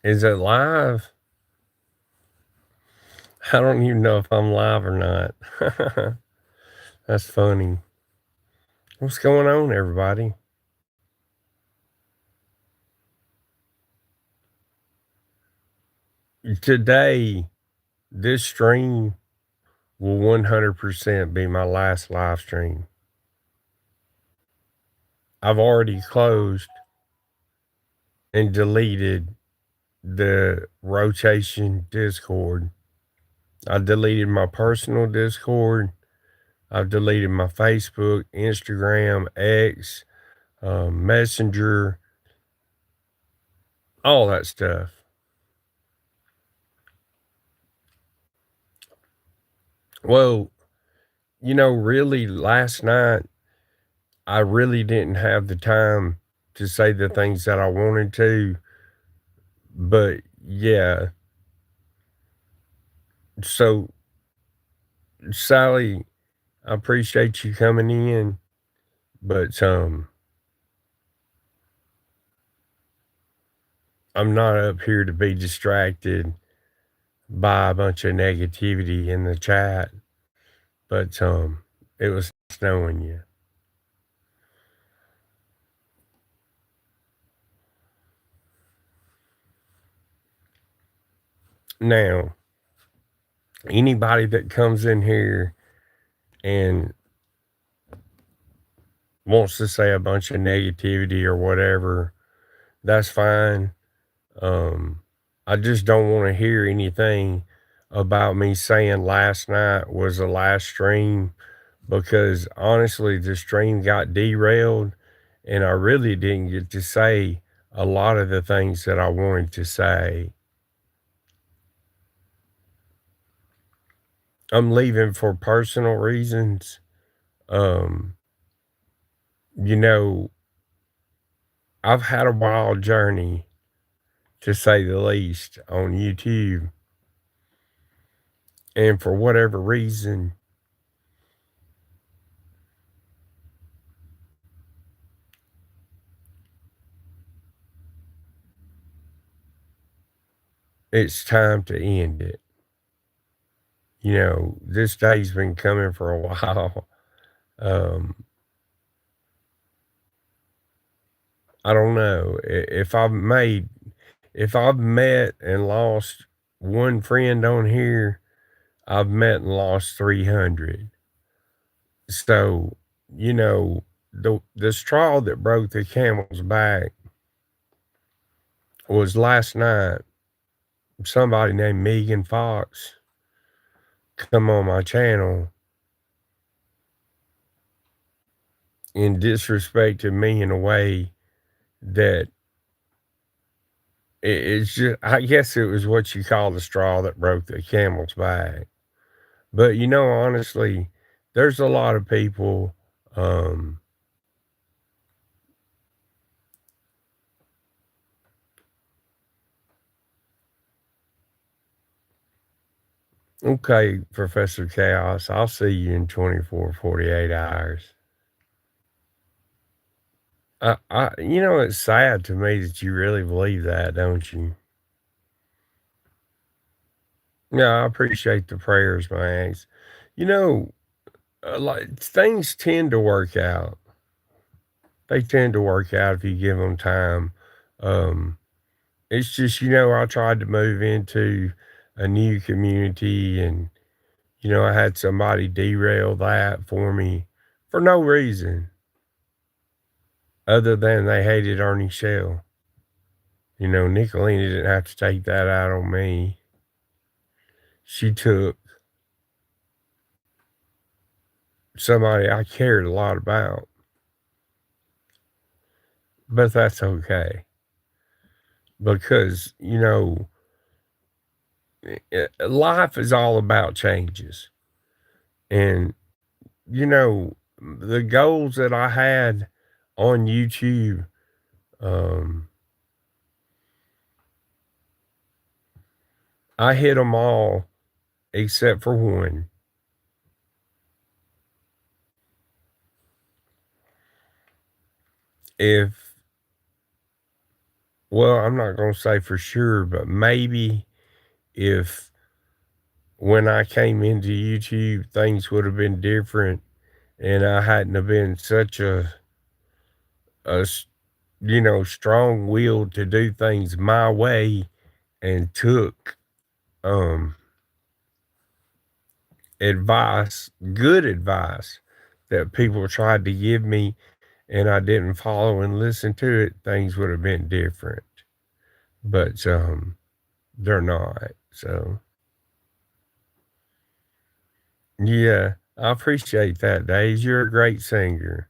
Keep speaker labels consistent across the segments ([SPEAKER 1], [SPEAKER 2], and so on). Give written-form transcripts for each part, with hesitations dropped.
[SPEAKER 1] Is it live? I don't even know if I'm live or not. That's funny. What's going on, everybody? Today, this stream will 100% be my last live stream. I've already closed and deleted the rotation Discord. I deleted my personal Discord. I've deleted my Facebook, Instagram, X, Messenger, all that stuff. Well, really, last night, I really didn't have the time to say the things that I wanted to. But yeah, so Sally, I appreciate you coming in, but I'm not up here to be distracted by a bunch of negativity in the chat. But it was nice knowing you. Now, anybody that comes in here and wants to say a bunch of negativity or whatever, that's fine. I just don't want to hear anything about me saying last night was the last stream because honestly, the stream got derailed and I really didn't get to say a lot of the things that I wanted to say. I'm leaving for personal reasons. Um, you know, I've had a wild journey to say the least on YouTube. And for whatever reason, it's time to end it. This day's been coming for a while. Um, I don't know if I've met and lost one friend on here, I've met and lost 300. So, the straw that broke the camel's back was last night. Somebody named Megan Fox come on my channel and disrespected me in a way that it's just, I guess it was what you call the straw that broke the camel's back. But honestly, there's a lot of people. Um, okay, Professor Chaos, I'll see you in 24, 48 hours. It's sad to me that you really believe that, don't you? Yeah, I appreciate the prayers, Max. You know, like things tend to work out. They tend to work out if you give them time. Um, it's just, I tried to move into a new community and, I had somebody derail that for me for no reason other than they hated Ernie Shell. Nicolina didn't have to take that out on me. She took somebody I cared a lot about, but that's okay because, life is all about changes. And, the goals that I had on YouTube, um, I hit them all except for one. If well, I'm not gonna say for sure, but maybe if when I came into YouTube, things would have been different, and I hadn't have been such a s- strong will to do things my way and took um advice, good advice that people tried to give me and I didn't follow and listen to it, things would have been different. But they're not. So yeah, I appreciate that, Days. You're a great singer.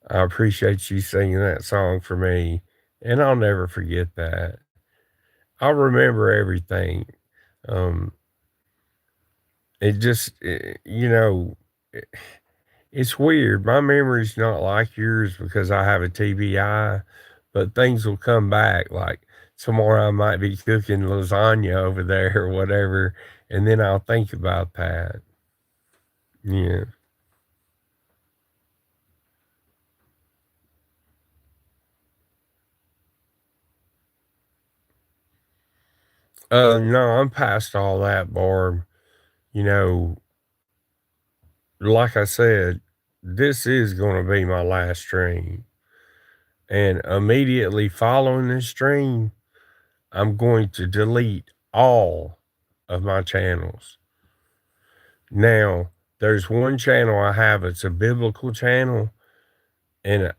[SPEAKER 1] I appreciate you singing that song for me, and I'll never forget that. I'll remember everything. Um, it just, it's weird. My memory's not like yours because I have a TBI, but things will come back. Like tomorrow, I might be cooking lasagna over there or whatever, and then I'll think about that. Yeah. No, I'm past all that, Barb. You know, like I said, this is going to be my last stream. And immediately following this stream, I'm going to delete all of my channels. Now, there's one channel I have, it's a biblical channel, and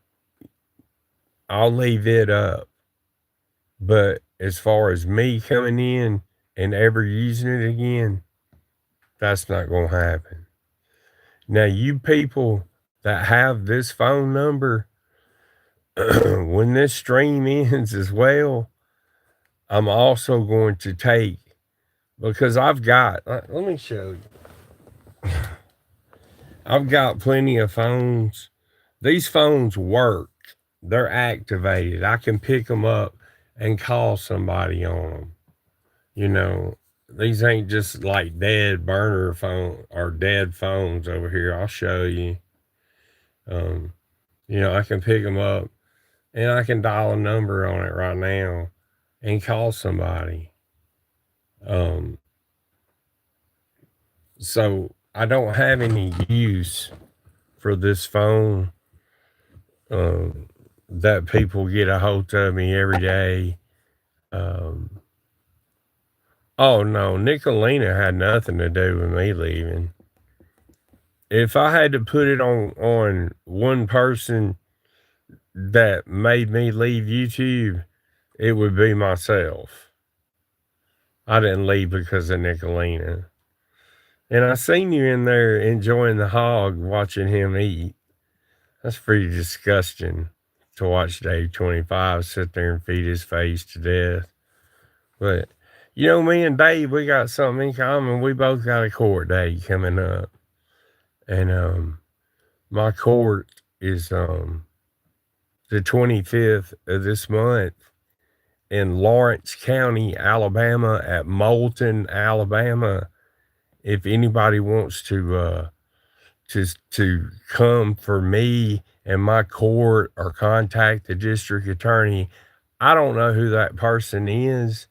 [SPEAKER 1] I'll leave it up. But as far as me coming in and ever using it again, that's not going to happen. Now, you people that have this phone number, when this stream ends as well, I'm also going to take because let me show you. I've got plenty of phones. These phones work, they're activated. I can pick them up and call somebody on them. You know, these ain't just like dead burner phone or dead phones over here. I'll show you. Um, I can pick them up and I can dial a number on it right now and call somebody. Um, so I don't have any use for this phone um, that people get a hold of me every day. Um, oh no, Nicolina had nothing to do with me leaving. If I had to put it on one person that made me leave YouTube, it would be myself. I didn't leave because of Nicolina. And I seen you in there enjoying the hog, watching him eat. That's pretty disgusting to watch Dave 25 sit there and feed his face to death. But, me and Dave, we got something in common. We both got a court day coming up. And my court is the 25th of this month in Lawrence County, Alabama, at Moulton, Alabama. If anybody wants to come for me and my court or contact the district attorney, I don't know who that person is,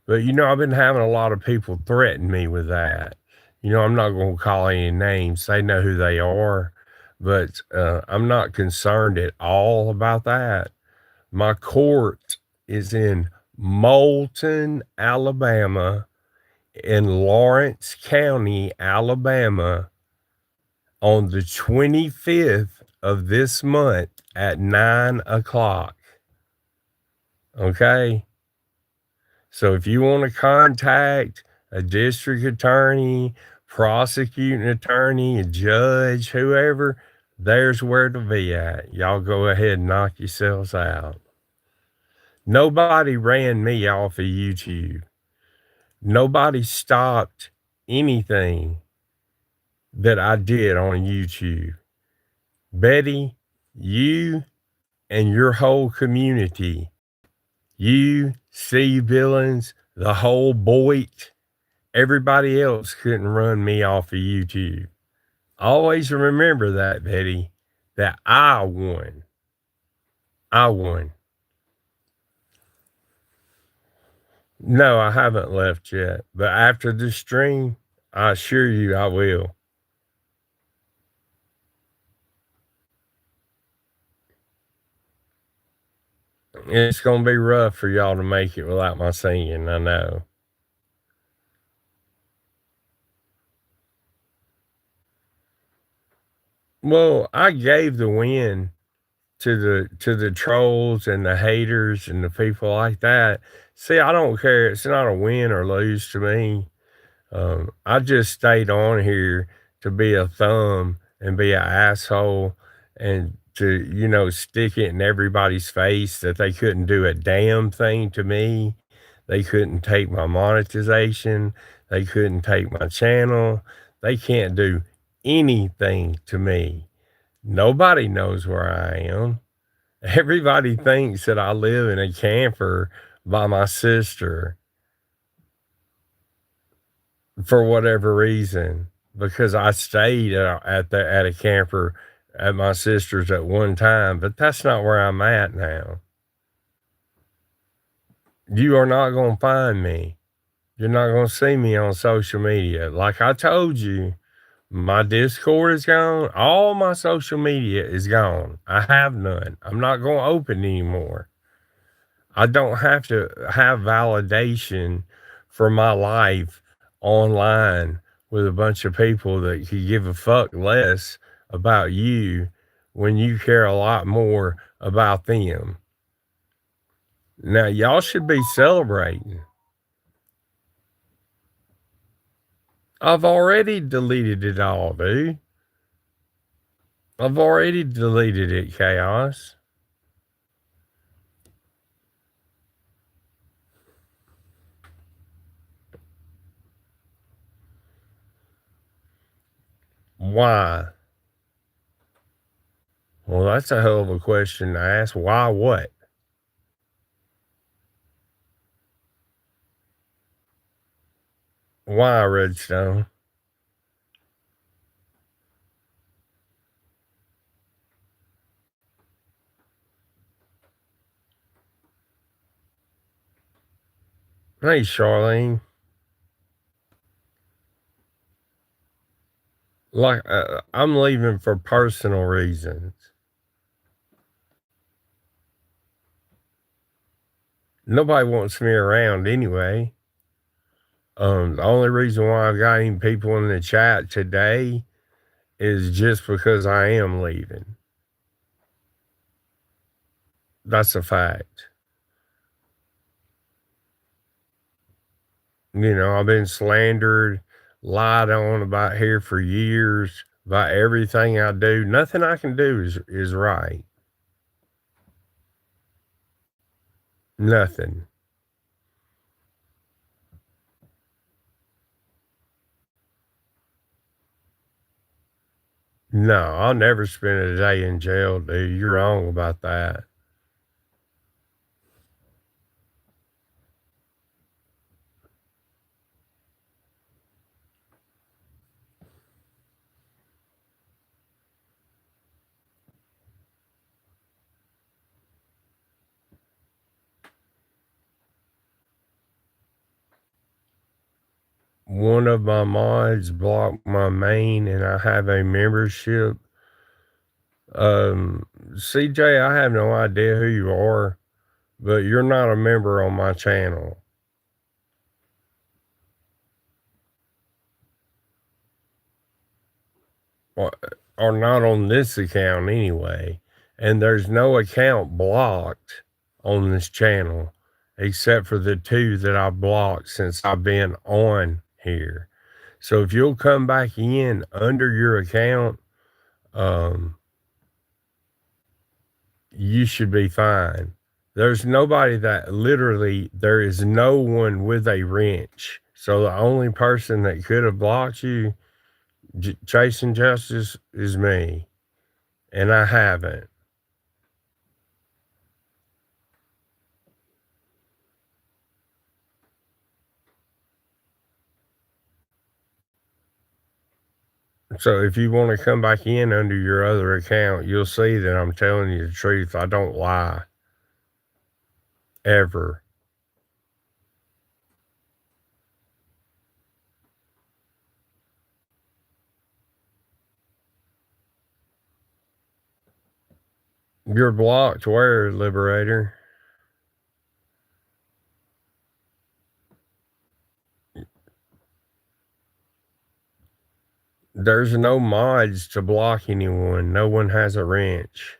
[SPEAKER 1] but I've been having a lot of people threaten me with that. I'm not going to call any names. They know who they are, but I'm not concerned at all about that. My court is in Moulton, Alabama, in Lawrence County, Alabama, on the 25th of this month at 9 o'clock. Okay. So if you want to contact a district attorney, prosecuting attorney, a judge, whoever, there's where to be at. Y'all go ahead and knock yourselves out. Nobody ran me off of YouTube. Nobody stopped anything that I did on YouTube. Betty, you and your whole community, you, Steve Billings, the whole Boyd, everybody else couldn't run me off of YouTube. Always remember that, Betty, that I won. I won. No, I haven't left yet, but after this stream, I assure you I will. It's gonna be rough for y'all to make it without my singing, I know. Well, I gave the win to the trolls and the haters and the people like that. See, I don't care. It's not a win or lose to me. I just stayed on here to be a thumb and be an asshole and to, stick it in everybody's face that they couldn't do a damn thing to me. They couldn't take my monetization. They couldn't take my channel. They can't do anything to me. Nobody knows where I am. Everybody thinks that I live in a camper by my sister for whatever reason, because I stayed at a camper at my sister's at one time, but that's not where I'm at now. You are not gonna find me. You're not gonna see me on social media. Like I told you, my Discord is gone. All my social media is gone. I have none. I'm not gonna open anymore. I don't have to have validation for my life online with a bunch of people that could give a fuck less about you when you care a lot more about them. Now, y'all should be celebrating. I've already deleted it all, dude. I've already deleted it, Chaos. Why? Well, that's a hell of a question to ask. Why what? Why, Redstone? Hey, Charlene. Like, I'm leaving for personal reasons. Nobody wants me around anyway. The only reason why I've got any people in the chat today is just because I am leaving. That's a fact. I've been slandered, lied on about here for years, about everything I do. Nothing I can do is right. Nothing. No, I'll never spend a day in jail, dude. You're wrong about that. One of my mods blocked my main and I have a membership. CJ, I have no idea who you are, but you're not a member on my channel. Or not on this account anyway. And there's no account blocked on this channel except for the two that I've blocked since I've been on here. So if you'll come back in under your account, um, you should be fine. There's nobody that literally, there is no one with a wrench. So the only person that could have blocked you, chasing justice, is me. And I haven't. So if you want to come back in under your other account, you'll see that I'm telling you the truth. I don't lie. Ever. You're blocked where, Liberator? There's no mods to block anyone. No one has a wrench.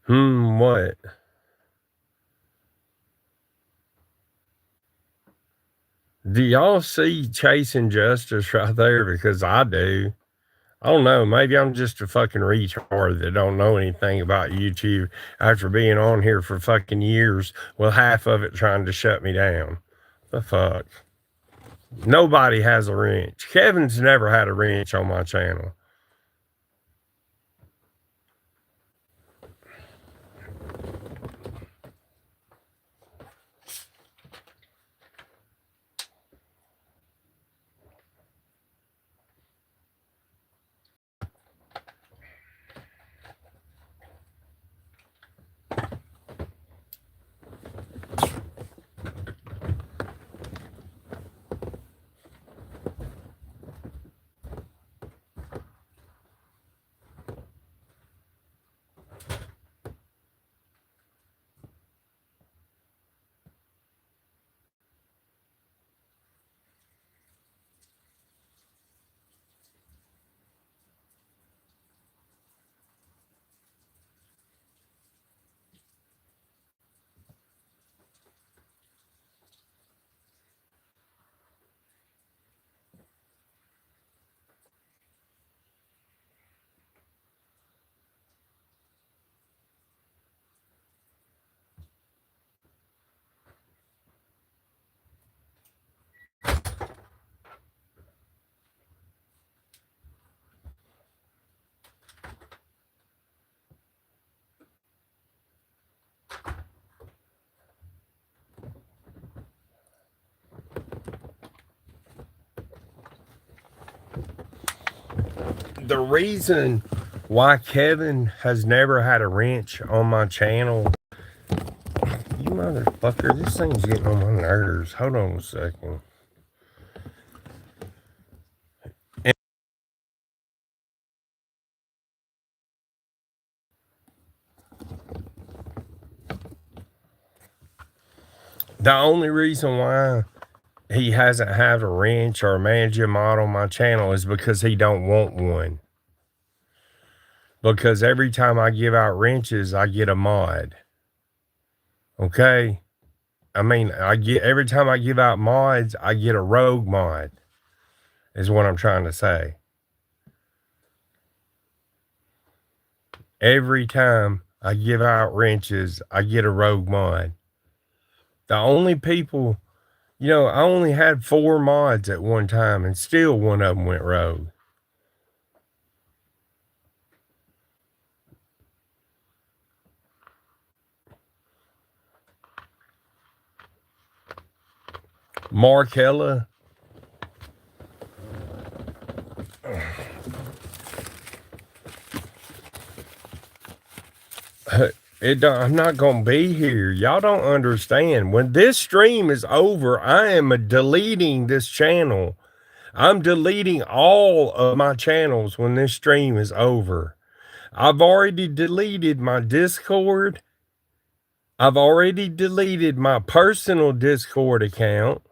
[SPEAKER 1] What? Do y'all see Chasing Justice right there? Because I do. I don't know. Maybe I'm just a fucking retard that don't know anything about YouTube after being on here for fucking years with half of it trying to shut me down. The fuck? Nobody has a wrench. Kevin's never had a wrench on my channel. The reason why Kevin has never had a wrench on my channel, you motherfucker, this thing's getting on my nerves. Hold on a second. The only reason why he hasn't had a wrench or a managing mod on my channel is because he don't want one. Because every time I give out wrenches, I get a mod. Okay? I mean, I get every time I give out mods, I get a rogue mod. Is what I'm trying to say. Every time I give out wrenches, I get a rogue mod. The only people, I only had 4 mods at one time, and still one of them went rogue. Markella. I'm not gonna be here. Y'all don't understand. When this stream is over, I am deleting this channel. I'm deleting all of my channels when this stream is over. I've already deleted my Discord. I've already deleted my personal Discord account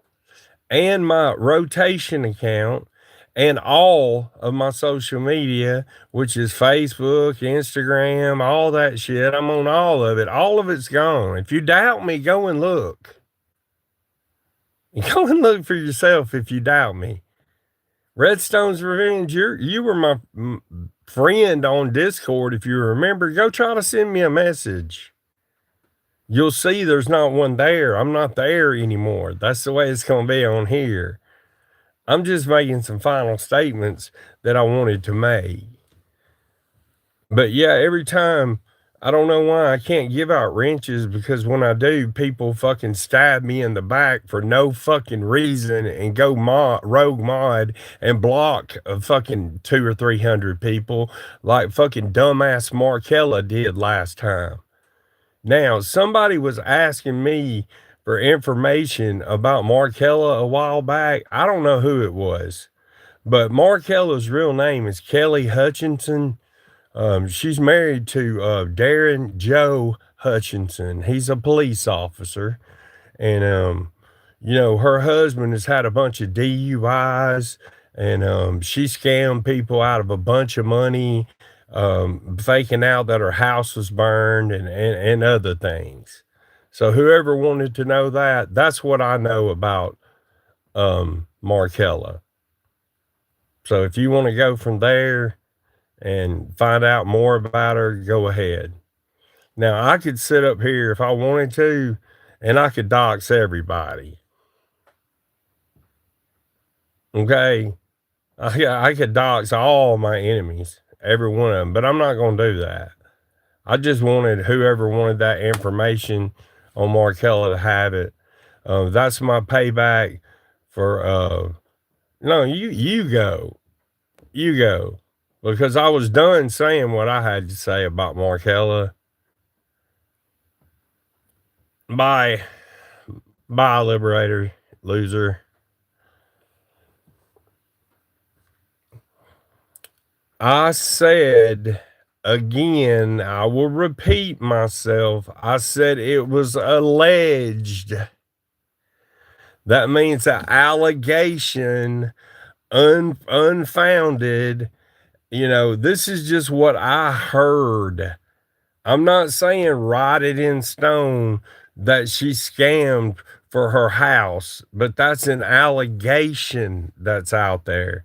[SPEAKER 1] and my rotation account and all of my social media, which is Facebook, Instagram, all that shit. I'm on all of it. All of it's gone. If you doubt me, go and look. Go and look for yourself if you doubt me. Redstone's Revenge, you were my friend on Discord. If you remember, go try to send me a message. You'll see there's not one there. I'm not there anymore. That's the way it's going to be on here. I'm just making some final statements that I wanted to make. But yeah, every time, I don't know why I can't give out wrenches, because when I do, people fucking stab me in the back for no fucking reason and go rogue mod and block a fucking 200 or 300 people like fucking dumbass Markella did last time. Now, somebody was asking me for information about Markella a while back. I don't know who it was. But Markella's real name is Kelly Hutchinson. She's married to Darren Joe Hutchinson. He's a police officer. And, her husband has had a bunch of DUIs, and she scammed people out of a bunch of money, faking out that her house was burned and other things. So, whoever wanted to know that, that's what I know about Markella. So, if you want to go from there and find out more about her, go ahead. Now, I could sit up here if I wanted to, and I could dox everybody. Okay. I could dox all my enemies, every one of them, but I'm not going to do that. I just wanted whoever wanted that information on Markella to have it. That's my payback for, no, you go, because I was done saying what I had to say about Markella. Bye, bye, Liberator, loser. I said again, I will repeat myself. I said it was alleged. That means an allegation, unfounded. This is just what I heard. I'm not saying write it in stone that she scammed for her house, but that's an allegation that's out there.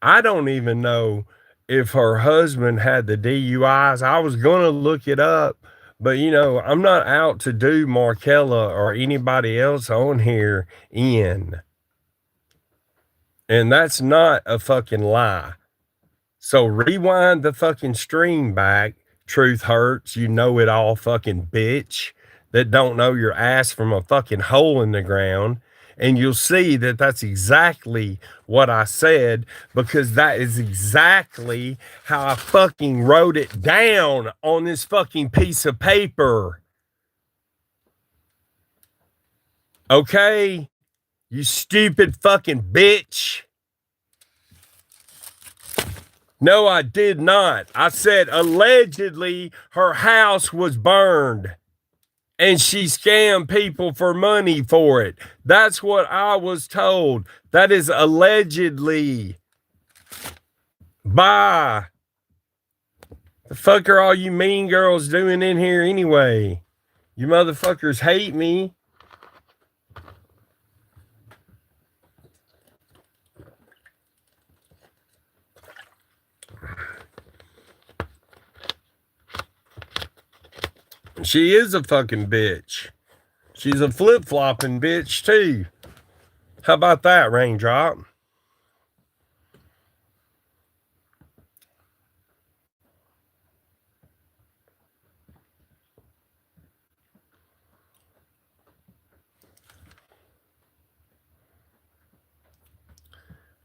[SPEAKER 1] I don't even know if her husband had the DUIs. I was going to look it up, but I'm not out to do Markella or anybody else on here in. And that's not a fucking lie. So rewind the fucking stream back. Truth hurts. You know it all, fucking bitch that don't know your ass from a fucking hole in the ground. And you'll see that that's exactly what I said, because that is exactly how I fucking wrote it down on this fucking piece of paper. Okay? You stupid fucking bitch. No, I did not. I said allegedly her house was burned and she scammed people for money for it. That's what I was told. That is allegedly. Bye. The fuck are all you mean girls doing in here anyway? You motherfuckers hate me. She is a fucking bitch. She's a flip-flopping bitch too. How about that, Raindrop?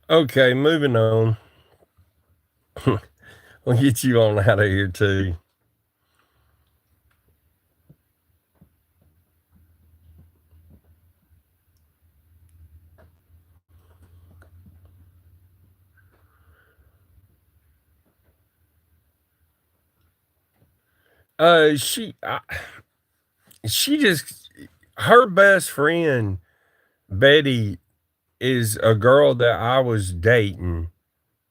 [SPEAKER 1] Okay, moving on. We'll get you on out of here too. She just, her best friend Betty is a girl that I was dating,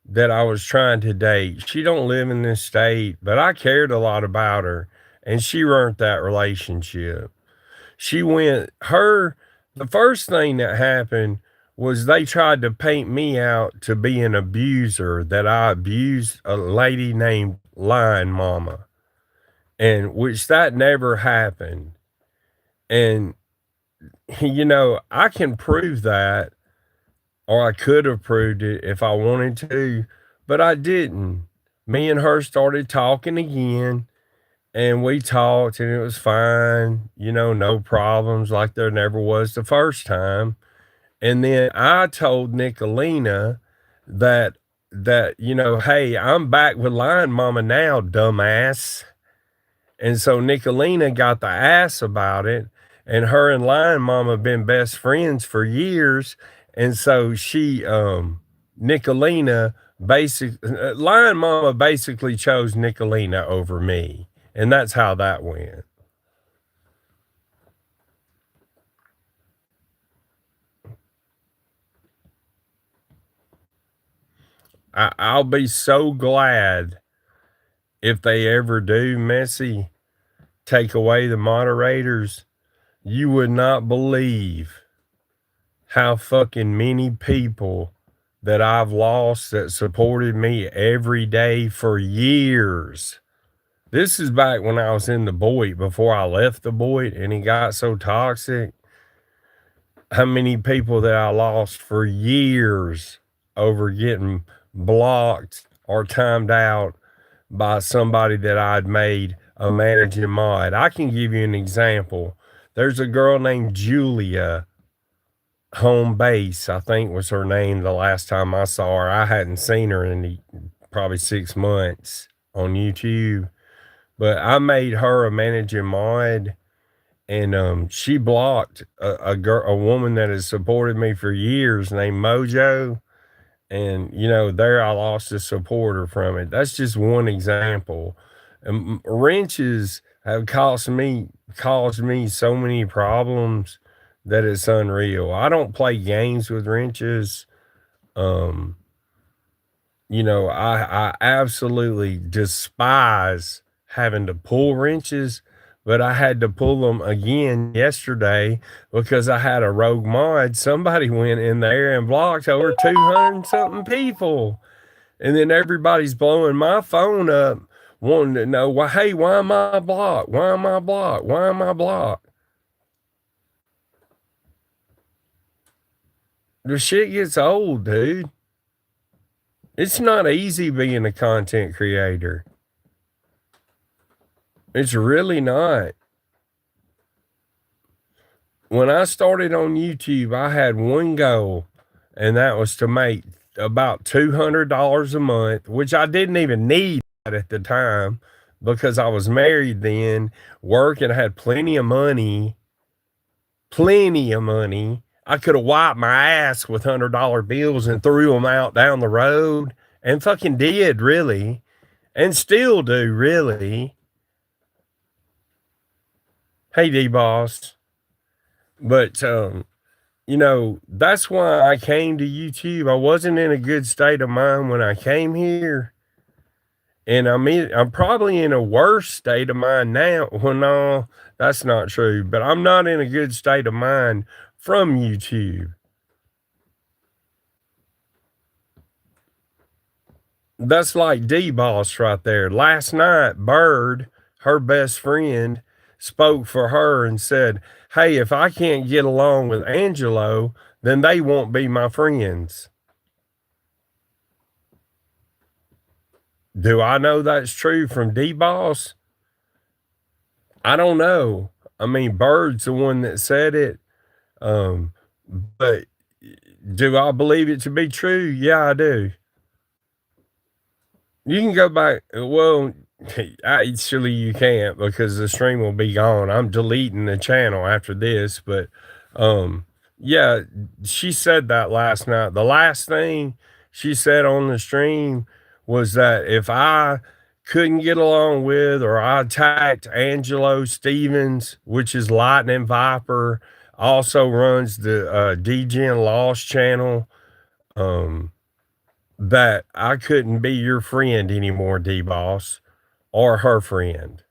[SPEAKER 1] that I was trying to date. She don't live in this state, but I cared a lot about her, and she ruined that relationship. The first thing that happened was they tried to paint me out to be an abuser, that I abused a lady named Lion Mama, and which that never happened. And, I can prove that, or I could have proved it if I wanted to, but I didn't. Me and her started talking again, and we talked, and it was fine, no problems like there never was the first time. And then I told Nicolina that, hey, I'm back with Lion Mama now, dumbass. And so Nicolina got the ass about it, and her and Lion Mama been best friends for years. And so she Nicolina Lion Mama basically chose Nicolina over me, and that's how that went. I'll be so glad if they ever do, Messy, take away the moderators. You would not believe how fucking many people that I've lost that supported me every day for years. This is back when I was in the Boyd, before I left the Boyd and he got so toxic. How many people that I lost for years over getting blocked or timed out by somebody that I'd made a managing mod. I can give you an example. There's a girl named Julia Home Base, I think was her name the last time I saw her. I hadn't seen her in probably 6 months on YouTube, but I made her a managing mod, and she blocked a woman that has supported me for years named Mojo. And there I lost a supporter from it. That's just one example. And wrenches have caused me so many problems that it's unreal. I don't play games with wrenches. Um, I absolutely despise having to pull wrenches, but I had to pull them again yesterday because I had a rogue mod. Somebody went in there and blocked over 200 something people. And then everybody's blowing my phone up, wanting to know, well, hey, why am I blocked? Why am I blocked? Why am I blocked? The shit gets old, dude. It's not easy being a content creator. It's really not. When I started on YouTube, I had one goal, and that was to make about $200 a month, which I didn't even need at the time because I was married then, working, I had plenty of money. I could have wiped my ass with $100 bills and threw them out down the road, and fucking did, really, and still do, really. Hey, D-Boss. But, that's why I came to YouTube. I wasn't in a good state of mind when I came here. And I'm probably in a worse state of mind now. Well, no, that's not true. But I'm not in a good state of mind from YouTube. That's like D-Boss right there. Last night, Bird, her best friend, spoke for her and said, hey, if I can't get along with Angelo, then they won't be my friends. Do I know that's true from D-Boss? I don't know. I mean, Bird's the one that said it. But do I believe it to be true? Yeah, I do. You can go back. Well, actually, you can't because the stream will be gone. I'm deleting the channel after this. But yeah, she said that last night. The last thing she said on the stream was that if I couldn't get along with, or I attacked Angelo Stevens, which is Lightning Viper, also runs the Degen Lost channel, that I couldn't be your friend anymore, D-Boss, or her friend.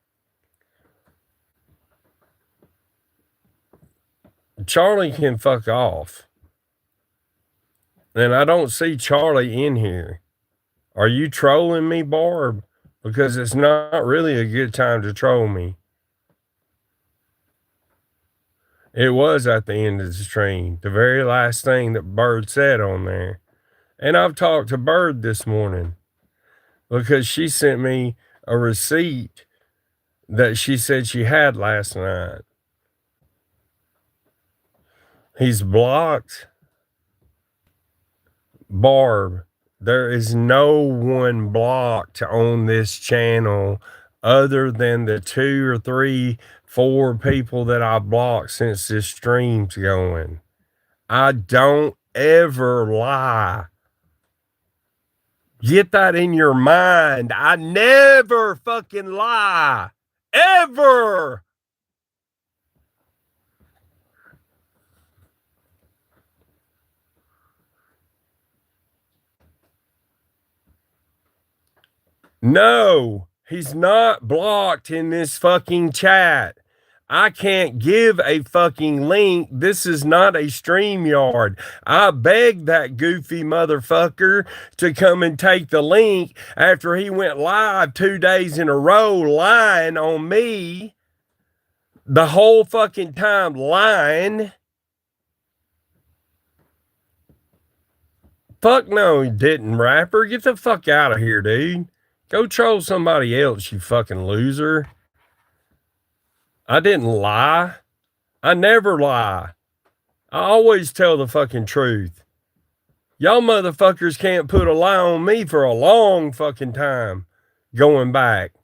[SPEAKER 1] Charlie can fuck off. And I don't see Charlie in here. Are you trolling me, Barb? Because it's not really a good time to troll me. It was at the end of the stream, the very last thing that Bird said on there. And I've talked to Bird this morning because she sent me a receipt that she said she had last night. He's blocked. Barb, there is no one blocked on this channel other than the 2 or 3, 4 people that I blocked since this stream's going. I don't ever lie. Get that in your mind. I never fucking lie. Ever. No, he's not blocked in this fucking chat. I can't give a fucking link. This is not a StreamYard. I begged that goofy motherfucker to come and take the link after he went live 2 days in a row lying on me. The whole fucking time lying. Fuck no, he didn't, rapper. Get the fuck out of here, dude. Go troll somebody else, you fucking loser. I didn't lie. I never lie. I always tell the fucking truth. Y'all motherfuckers can't put a lie on me for a long fucking time going back.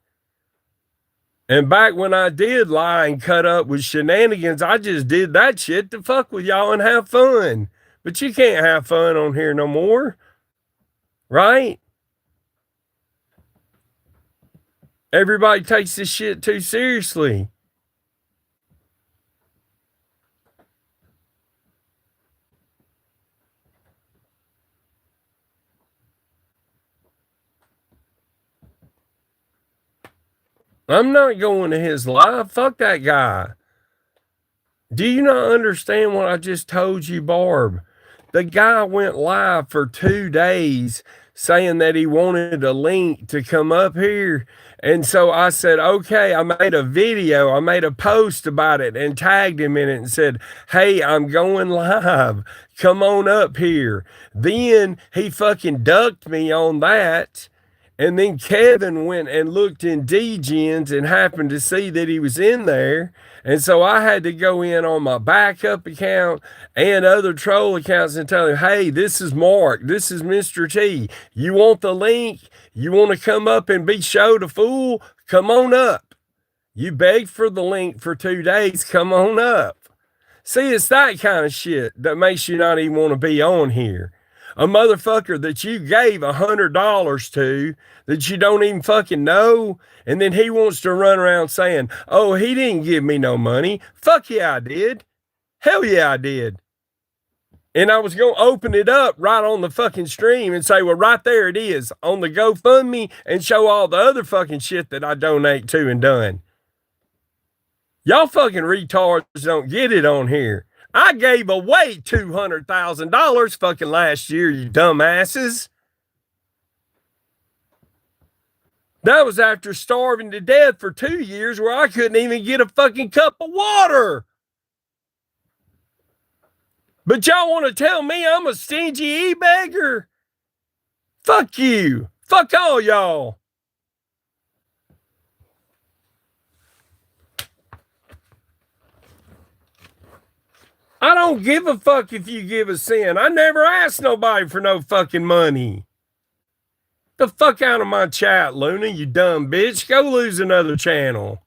[SPEAKER 1] And back when I did lie and cut up with shenanigans, I just did that shit to fuck with y'all and have fun. But you can't have fun on here no more. Right? Everybody takes this shit too seriously. I'm not going to his live. Fuck that guy. Do you not understand what I just told you, Barb? The guy went live for 2 days saying that he wanted a link to come up here. And so I said, okay, I made a video, I made a post about it and tagged him in it and said, hey, I'm going live. Come on up here. Then he fucking ducked me on that. And then Kevin went and looked in Degens and happened to see that he was in there. And so I had to go in on my backup account and other troll accounts and tell him, hey, this is Mark. This is Mr. T. You want the link? You want to come up and be showed a fool? Come on up. You begged for the link for 2 days. Come on up. See, it's that kind of shit that makes you not even want to be on here. A motherfucker that you gave $100 to that you don't even fucking know, and then he wants to run around saying, oh, he didn't give me no money. Fuck yeah, I did. Hell yeah, I did. And I was going to open it up right on the fucking stream and say, well, right there it is on the GoFundMe and show all the other fucking shit that I donate to and done. Y'all fucking retards don't get it on here. I gave away $200,000 fucking last year, you dumbasses. That was after starving to death for 2 years where I couldn't even get a fucking cup of water. But y'all want to tell me I'm a stingy e-beggar? Fuck you. Fuck all y'all. I don't give a fuck if you give a cent. I never asked nobody for no fucking money. The fuck out of my chat, Luna, you dumb bitch. Go lose another channel.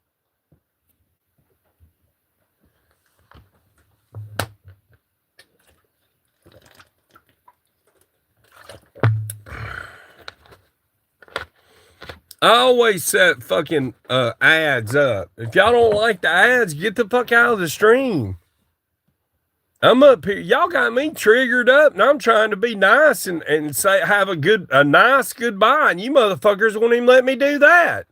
[SPEAKER 1] I always set fucking ads up. If y'all don't like the ads, get the fuck out of the stream. I'm up here. Y'all got me triggered up, and I'm trying to be nice and say have a nice goodbye, and you motherfuckers won't even let me do that.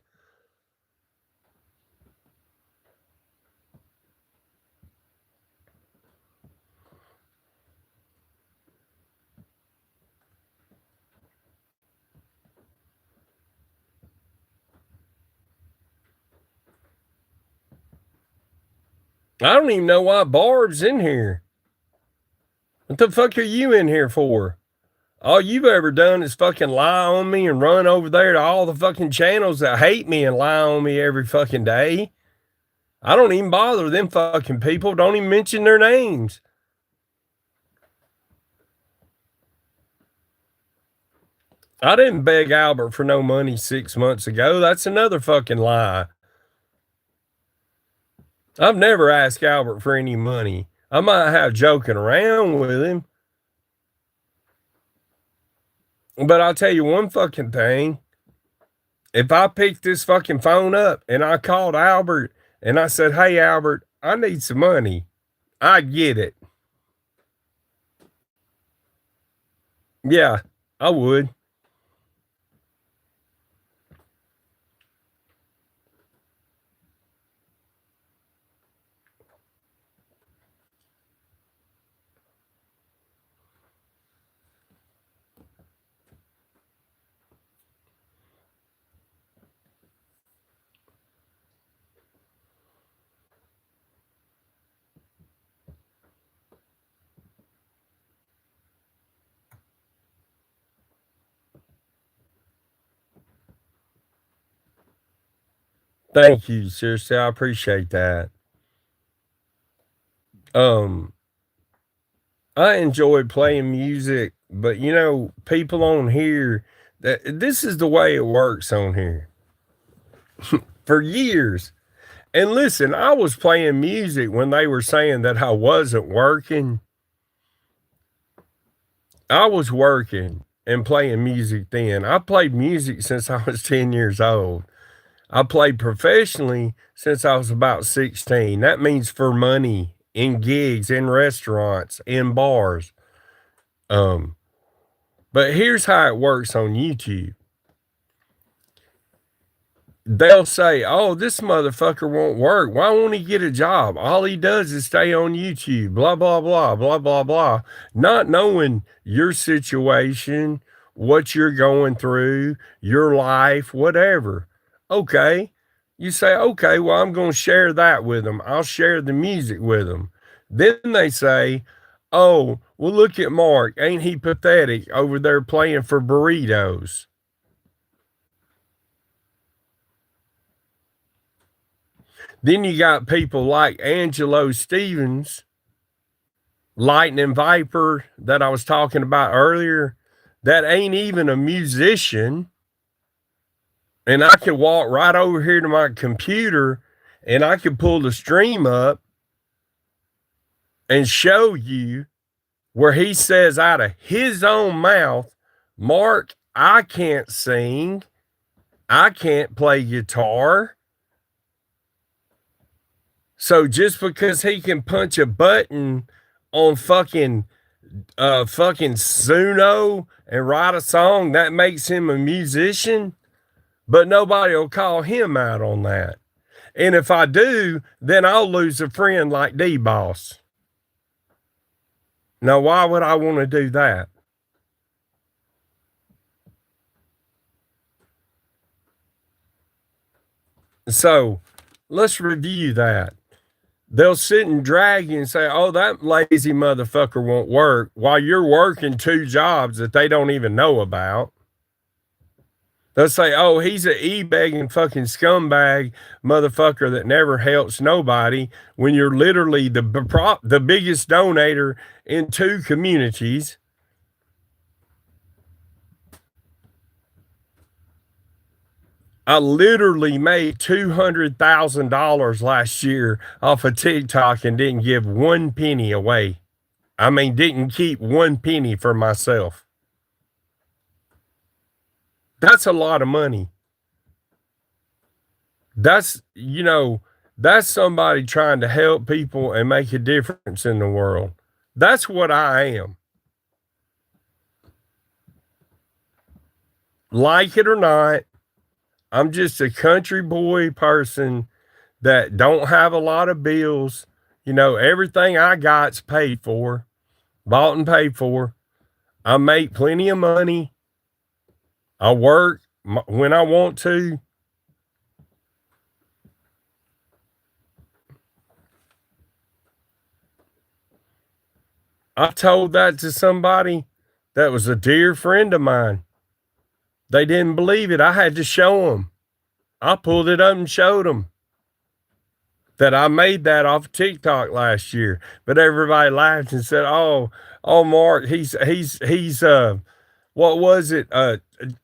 [SPEAKER 1] I don't even know why Barb's in here. What the fuck are you in here for? All you've ever done is fucking lie on me and run over there to all the fucking channels that hate me and lie on me every fucking day. I don't even bother them fucking people. Don't even mention their names. I didn't beg Albert for no money 6 months ago. That's another fucking lie. I've never asked Albert for any money. I might have joking around with him. But I'll tell you one fucking thing. If I picked this fucking phone up and I called Albert and I said, "Hey Albert, I need some money," I'd get it. Yeah, I would. Thank you. Seriously, I appreciate that. Um, I enjoy playing music, but people on here that this is the way it works on here for years. And listen, I was playing music when they were saying that I wasn't working. I was working and playing music then. I played music since I was 10 years old. I played professionally since I was about 16. That means for money in gigs, in restaurants, in bars. Um, but here's how it works on YouTube. They'll say, "Oh, this motherfucker won't work. Why won't he get a job? All he does is stay on YouTube, blah, blah, blah, blah, blah, blah." Not knowing your situation, what you're going through, your life, whatever. Okay. You say, "Okay, well, I'm going to share that with them. I'll share the music with them." Then they say, "Oh, well, look at Mark. Ain't he pathetic over there playing for burritos?" Then you got people like Angelo Stevens, Lightning Viper, that I was talking about earlier, that ain't even a musician. And I could walk right over here to my computer and I could pull the stream up and show you where he says out of his own mouth, "Mark, I can't sing. I can't play guitar. So just because he can punch a button on fucking Suno and write a song, that makes him a musician, but nobody will call him out on that. And if I do, then I'll lose a friend like D Boss. Now, why would I want to do that?" So let's review that. They'll sit and drag you and say, "Oh, that lazy motherfucker won't work," while you're working two jobs that they don't even know about. They'll say, "Oh, he's an e-begging fucking scumbag motherfucker that never helps nobody," when you're literally the biggest donator in two communities. I literally made $200,000 last year off of TikTok and didn't give one penny away. I mean, didn't keep one penny for myself. That's a lot of money. That's somebody trying to help people and make a difference in the world. That's what I am. Like it or not, I'm just a country boy person that don't have a lot of bills. Everything I got's paid for, bought and paid for. I make plenty of money. I work when I want to. I told that to somebody that was a dear friend of mine. They didn't believe it. I had to show them. I pulled it up and showed them that I made that off TikTok last year. But everybody laughed and said, "Oh, Mark, he's what was it?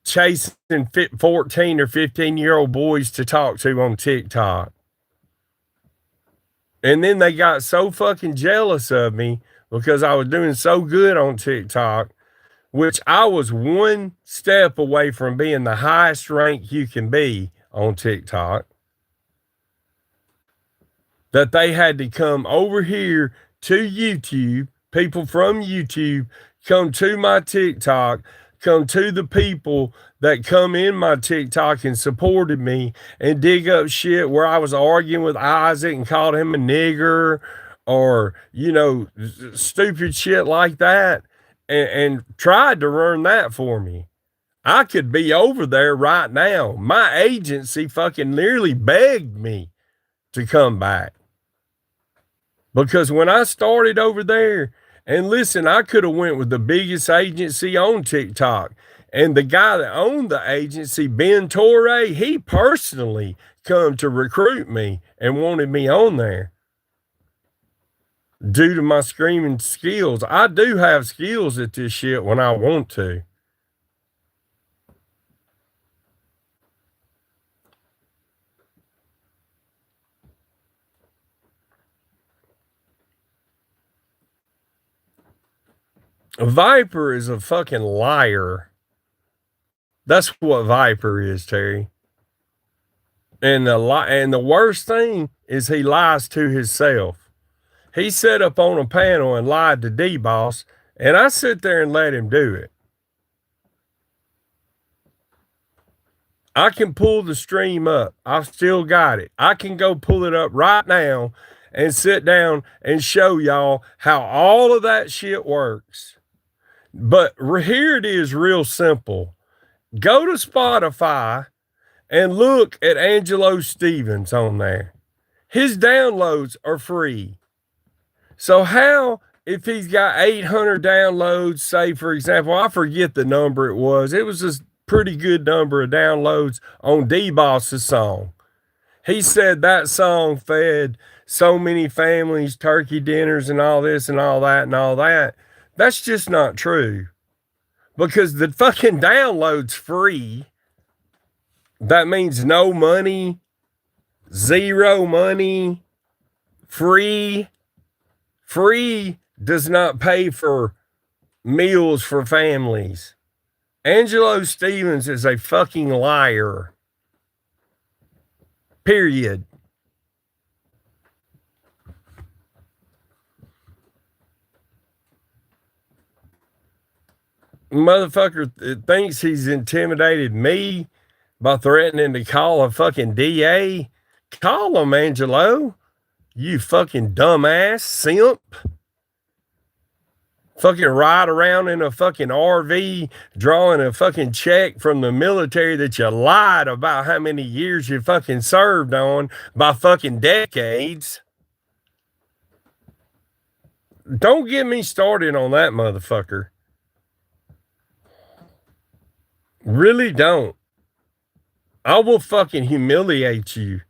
[SPEAKER 1] Chasing 14 or 15-year-old boys to talk to on TikTok." And then they got so fucking jealous of me because I was doing so good on TikTok which I was one step away from being the highest rank you can be on TikTok, that they had to come over here to YouTube, people from YouTube come to my TikTok, come to the people that come in my TikTok and supported me and dig up shit where I was arguing with Isaac and called him a nigger or, stupid shit like that and tried to run that for me. I could be over there right now. My agency fucking nearly begged me to come back. Because when I started over there, and listen, I could have went with the biggest agency on TikTok. And the guy that owned the agency, Ben Torre, he personally come to recruit me and wanted me on there due to my screaming skills. I do have skills at this shit when I want to. Viper is a fucking liar. That's what Viper is, Terry. And the worst thing is he lies to himself. He set up on a panel and lied to D-Boss, and I sit there and let him do it. I can pull the stream up. I've still got it. I can go pull it up right now and sit down and show y'all how all of that shit works. But here it is real simple. Go to Spotify and look at Angelo Stevens on there. His downloads are free. So how, if he's got 800 downloads, say, for example, I forget the number it was a pretty good number of downloads on D-Boss's song. He said that song fed so many families, turkey dinners and all this and all that and all that. That's just not true. Because the fucking download's free. That means no money, zero money, free. Free does not pay for meals for families. Angelo Stevens is a fucking liar. Period. Motherfucker thinks he's intimidated me by threatening to call a fucking DA. Call him, Angelo. You fucking dumbass simp. Fucking ride around in a fucking RV drawing a fucking check from the military that you lied about how many years you fucking served on by fucking decades. Don't get me started on that motherfucker. Really don't. I will fucking humiliate you.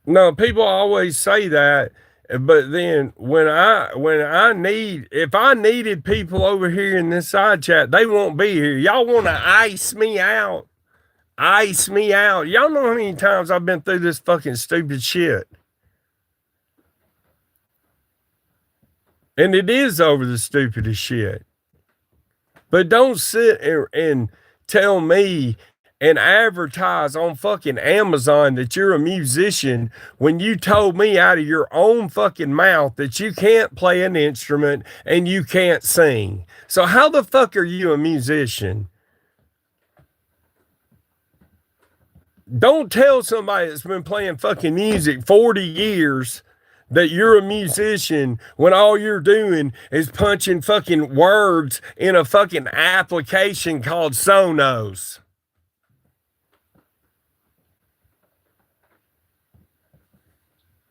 [SPEAKER 1] No, people always say that, but then if I needed people over here in this side chat, they won't be here. Y'all want to ice me out? Ice me out. Y'all know how many times I've been through this fucking stupid shit. And it is over the stupidest shit. But don't sit and tell me and advertise on fucking Amazon that you're a musician when you told me out of your own fucking mouth that you can't play an instrument and you can't sing. So how the fuck are you a musician? Don't tell somebody that's been playing fucking music 40 years that you're a musician when all you're doing is punching fucking words in a fucking application called Sonos.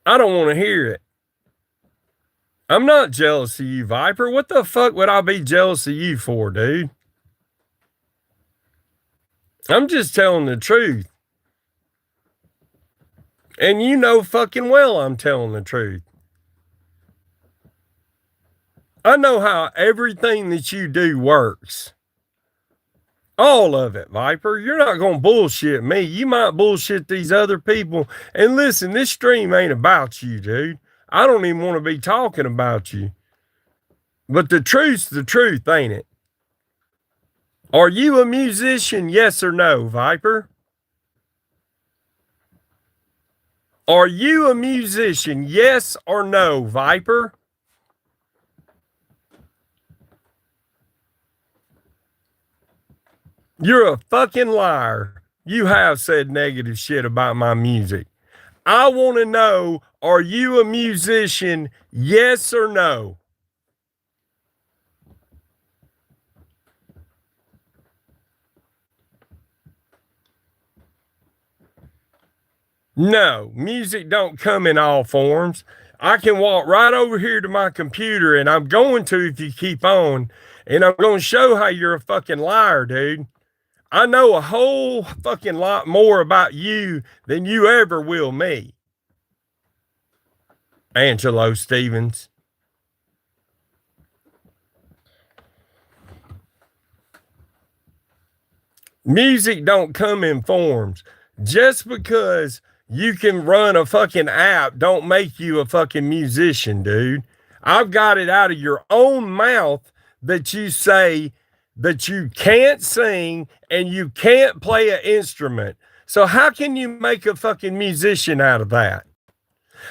[SPEAKER 1] I don't want to hear it. I'm not jealous of you, Viper. What the fuck would I be jealous of you for, dude? I'm just telling the truth. And you know fucking well I'm telling the truth. I know how everything that you do works. All of it, Viper. You're not going to bullshit me. You might bullshit these other people. And listen, this stream ain't about you, dude. I don't even want to be talking about you. But the truth's the truth, ain't it? Are you a musician? Yes or no, Viper? Are you a musician? Yes or no, Viper? You're a fucking liar. You have said negative shit about my music. I want to know, are you a musician? Yes or no? No, music don't come in all forms. I can walk right over here to my computer, and I'm going to if you keep on, and I'm going to show how you're a fucking liar, dude. I know a whole fucking lot more about you than you ever will me, Angelo Stevens. Music don't come in forms. Just because you can run a fucking app don't make you a fucking musician, dude. I've got it out of your own mouth that you say that you can't sing and you can't play an instrument. So how can you make a fucking musician out of that?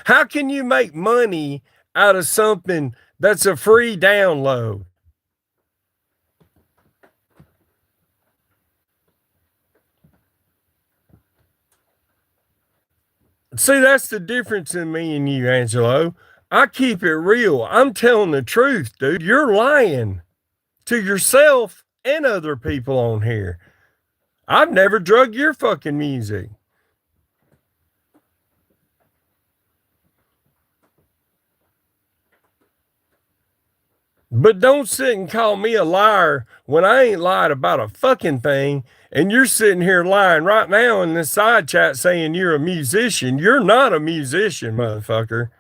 [SPEAKER 1] How can you make money out of something that's a free download? See, that's the difference in me and you, Angelo. I keep it real. I'm telling the truth, dude. You're lying to yourself and other people on here. I've never drug your fucking music. But don't sit and call me a liar when I ain't lied about a fucking thing. And you're sitting here lying right now in this side chat saying you're a musician. You're not a musician, motherfucker.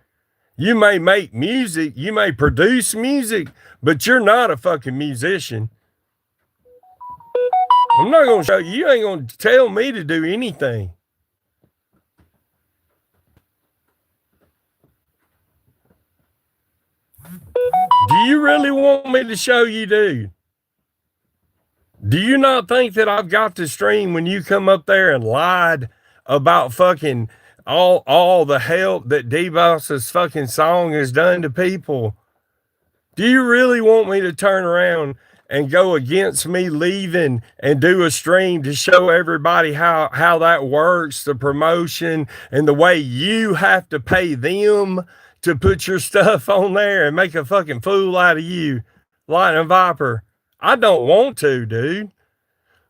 [SPEAKER 1] You may make music, you may produce music, but you're not a fucking musician. I'm not going to show you. You ain't going to tell me to do anything. Do you really want me to show you, dude? Do you not think that I've got the stream when you come up there and lied about fucking all the help that D-Boss's fucking song has done to people? Do you really want me to turn around and go against me leaving and do a stream to show everybody how that works, the promotion and the way you have to pay them to put your stuff on there and make a fucking fool out of you, Lightning Viper? I don't want to, dude.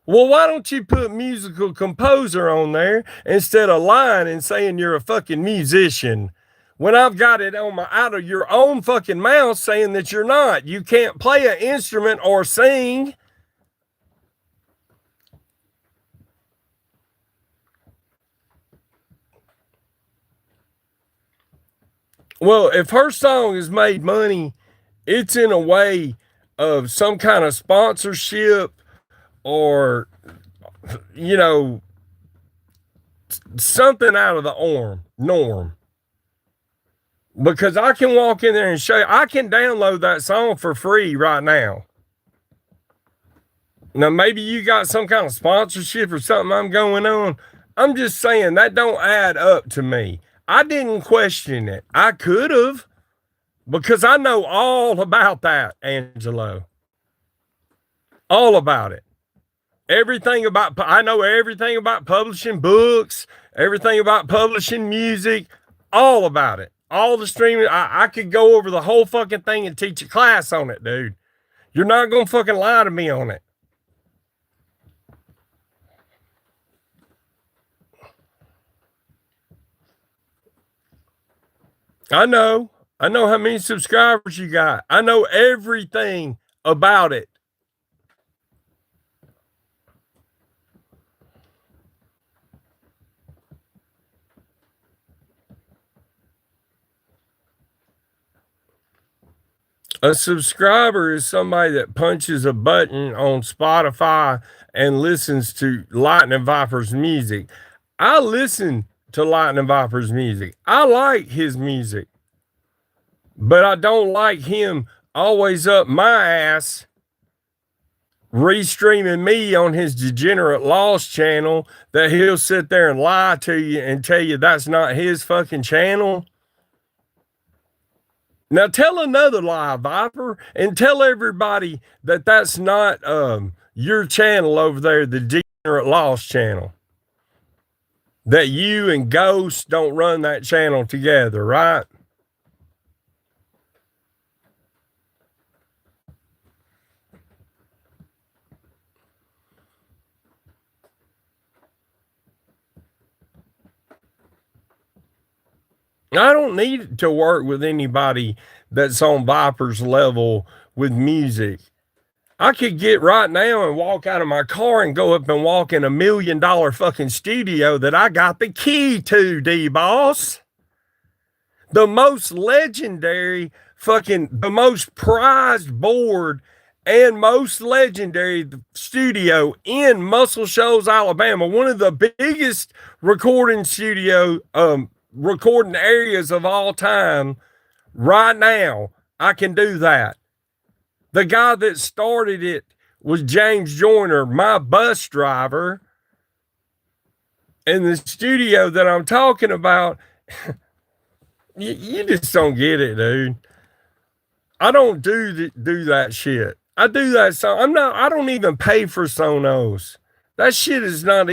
[SPEAKER 1] Well, why don't you put musical composer on there instead of lying and saying you're a fucking musician? When I've got it on my out of your own fucking mouth saying that you're not. You can't play an instrument or sing. Well, if her song has made money, it's in a way of some kind of sponsorship or, you know, something out of the norm. Because I can walk in there and show you, I can download that song for free right now. Now, maybe you got some kind of sponsorship or something I'm going on. I'm just saying that don't add up to me. I didn't question it. I could have because I know all about that, Angelo. All about it. Everything about, I know everything about publishing books, everything about publishing music, all about it. All the streaming. I could go over the whole fucking thing and teach a class on it, dude. You're not going to fucking lie to me on it. I know. I know how many subscribers you got. I know everything about it. A subscriber is somebody that punches a button on Spotify and listens to Lightning Viper's music. I listen to Lightning Viper's music. I like his music, but I don't like him always up my ass restreaming me on his Degenerate Lost channel that he'll sit there and lie to you and tell you that's not his fucking channel. Now tell another lie, Viper, and tell everybody that that's not your channel over there, the Degenerate Lost channel. That you and Ghost don't run that channel together, right? I don't need to work with anybody that's on Viper's level with music. I could get right now and walk out of my car and go up and walk in $1 million fucking studio that I got the key to, D-Boss. The most legendary fucking, the most prized board and most legendary studio in Muscle Shoals, Alabama. One of the biggest recording recording areas of all time. Right now, I can do that. The guy that started it was James Joyner, my bus driver. And the studio that I'm talking about, you just don't get it, dude. I don't do that shit. I do that so I don't even pay for Sonos. That shit is not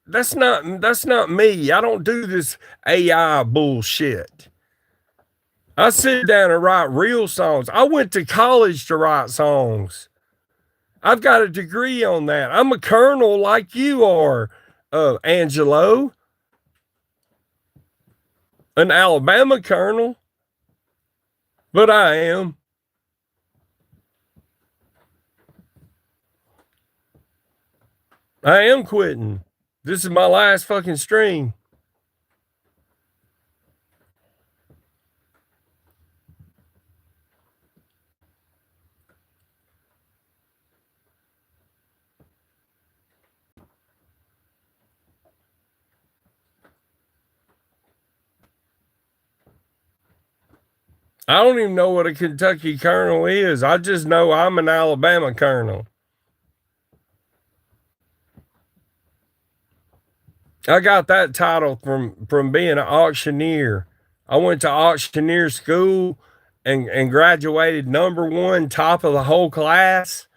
[SPEAKER 1] that's not me. I don't do this AI bullshit. I sit down and write real songs. I went to college to write songs. I've got a degree on that. I'm a colonel like you are, Angelo, an Alabama colonel, but I am. I am quitting. This is my last fucking stream. I don't even know what a Kentucky colonel is. I just know I'm an Alabama colonel. I got that title from being an auctioneer. I went to auctioneer school and graduated #1, top of the whole class.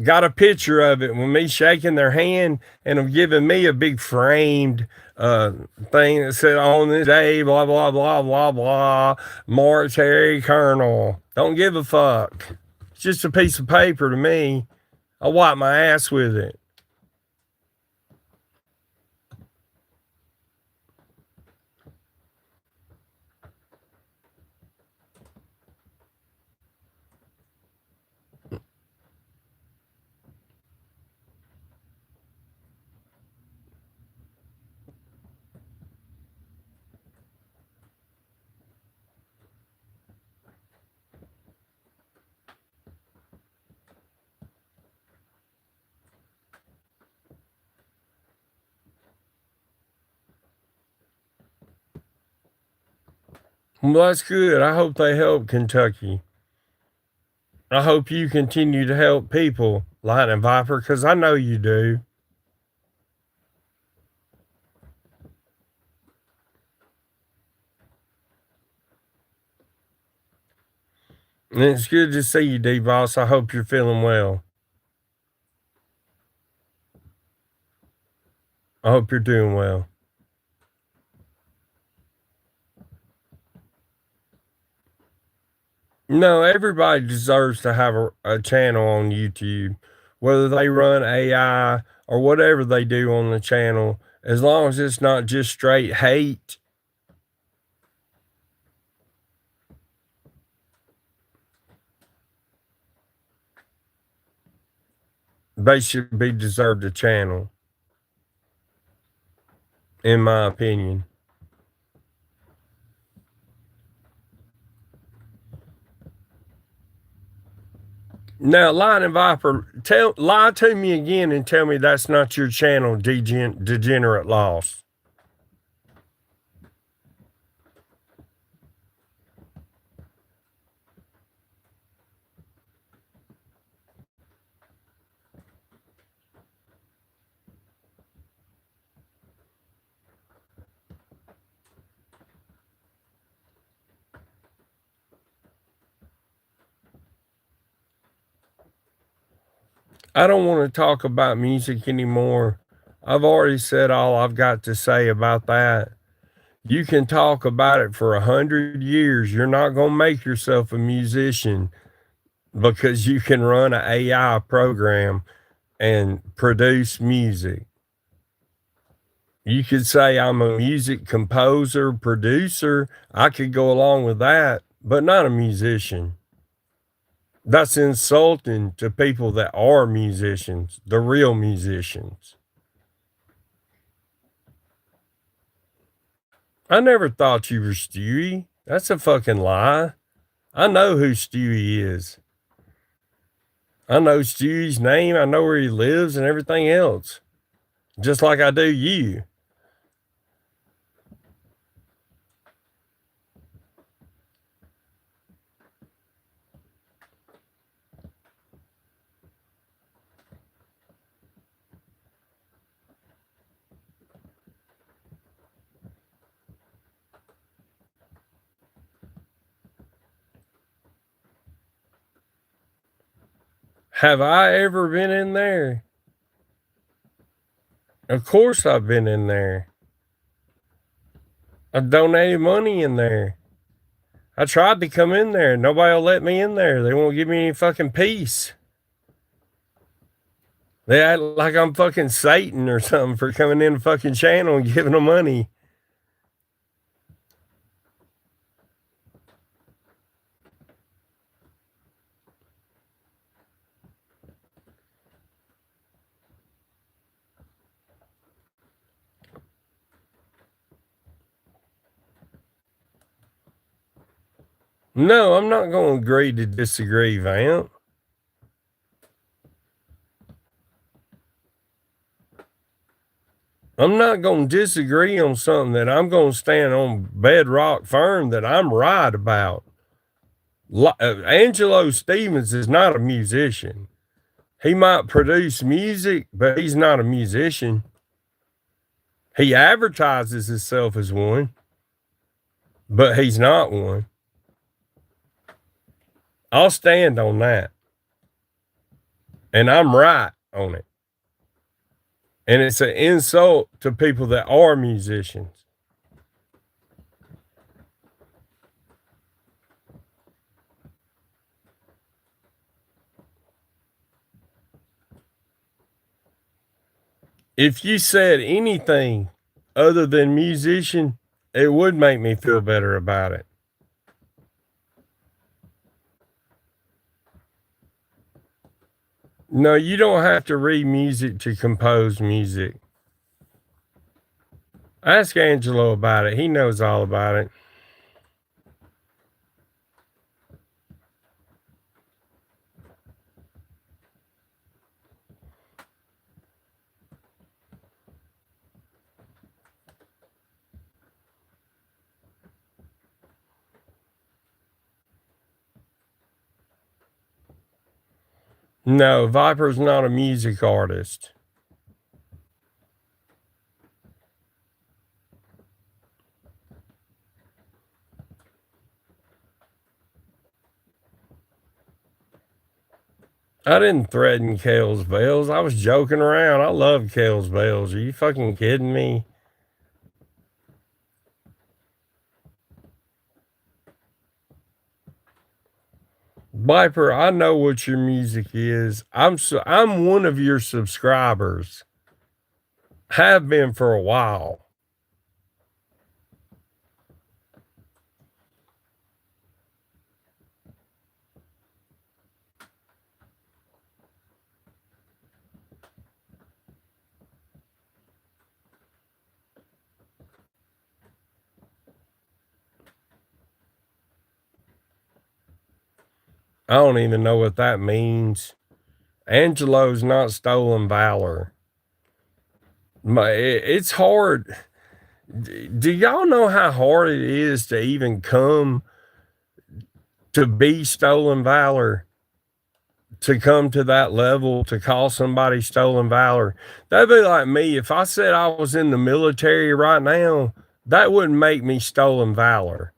[SPEAKER 1] Got a picture of it with me shaking their hand and them giving me a big framed thing that said on this day, blah, blah, blah, blah, blah, military colonel. Don't give a fuck. It's just a piece of paper to me. I wipe my ass with it. Well, that's good. I hope they help Kentucky. I hope you continue to help people, Lightning Viper, because I know you do. And it's good to see you, D-Boss. I hope you're feeling well. I hope you're doing well. No, everybody deserves to have a channel on YouTube, whether they run AI or whatever they do on the channel, as long as it's not just straight hate. They should be deserved a channel, in my opinion. Now, Lion and Viper, lie to me again and tell me that's not your channel, Degenerate Lost. I don't want to talk about music anymore. I've already said all I've got to say about that. You can talk about it for 100 years. You're not going to make yourself a musician because you can run an AI program and produce music. You could say I'm a music composer, producer. I could go along with that, but not a musician. That's insulting to people that are musicians, the real musicians. I never thought you were Stewie. That's a fucking lie. I know who Stewie is. I know Stewie's name. I know where he lives and everything else, just like I do you. Have I ever been in there? Of course I've been in there. I've donated money in there. I tried to come in there. Nobody will let me in there. They won't give me any fucking peace. They act like I'm fucking Satan or something for coming in the fucking channel and giving them money. No, I'm not going to agree to disagree, Vamp. I'm not going to disagree on something that I'm going to stand on bedrock firm that I'm right about. Angelo Stevens is not a musician. He might produce music, but he's not a musician. He advertises himself as one, but he's not one. I'll stand on that. And I'm right on it. And it's an insult to people that are musicians. If you said anything other than musician, it would make me feel better about it. No, you don't have to read music to compose music. Ask Angelo about it. He knows all about it. No, Viper's not a music artist. I didn't threaten Kale's bells. I was joking around. I love Kale's bells. Are you fucking kidding me? Viper, I know what your music is. I'm one of your subscribers. Have been for a while. I don't even know what that means. Angelo's not stolen valor. It's hard. Do y'all know how hard it is to even come to be stolen valor? To come to that level, to call somebody stolen valor. That'd be like me. If I said I was in the military right now, that wouldn't make me stolen valor.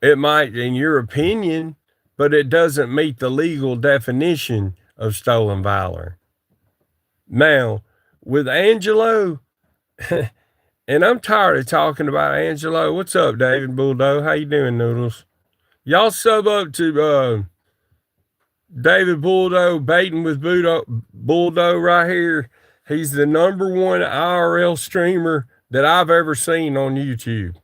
[SPEAKER 1] It might, in your opinion, but it doesn't meet the legal definition of stolen valor. Now, with Angelo, and I'm tired of talking about Angelo. What's up, David Bulldo? How you doing, Noodles? Y'all sub up to David Bulldo, baiting with Bulldo right here. He's the number one IRL streamer that I've ever seen on YouTube.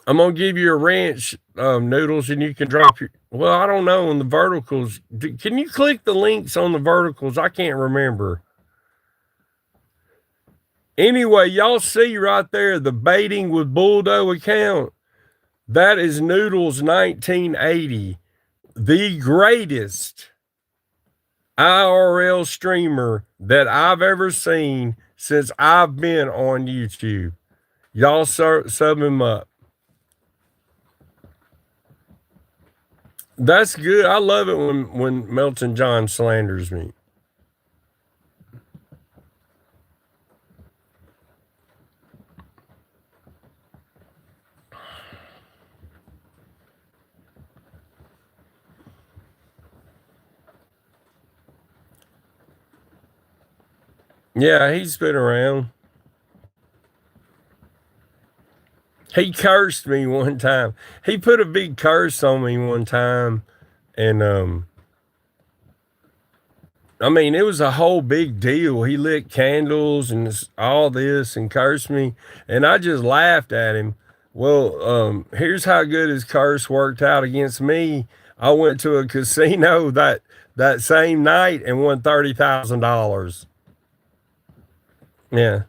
[SPEAKER 1] I'm gonna give you a wrench, Noodles, and you can drop your. Well, I don't know on the verticals. Can you click the links on the verticals? I can't remember. Anyway, y'all see right there the baiting with Bulldo account. That is Noodles 1980, the greatest IRL streamer that I've ever seen since I've been on YouTube. Y'all sub him up. That's good. I love it when Melton John slanders me. Yeah, he's been around. He cursed me one time. He put a big curse on me one time, and I mean, it was a whole big deal. He lit candles and all this and cursed me, and I just laughed at him. Well, here's how good his curse worked out against me. I went to a casino that same night and won $30,000. Yeah,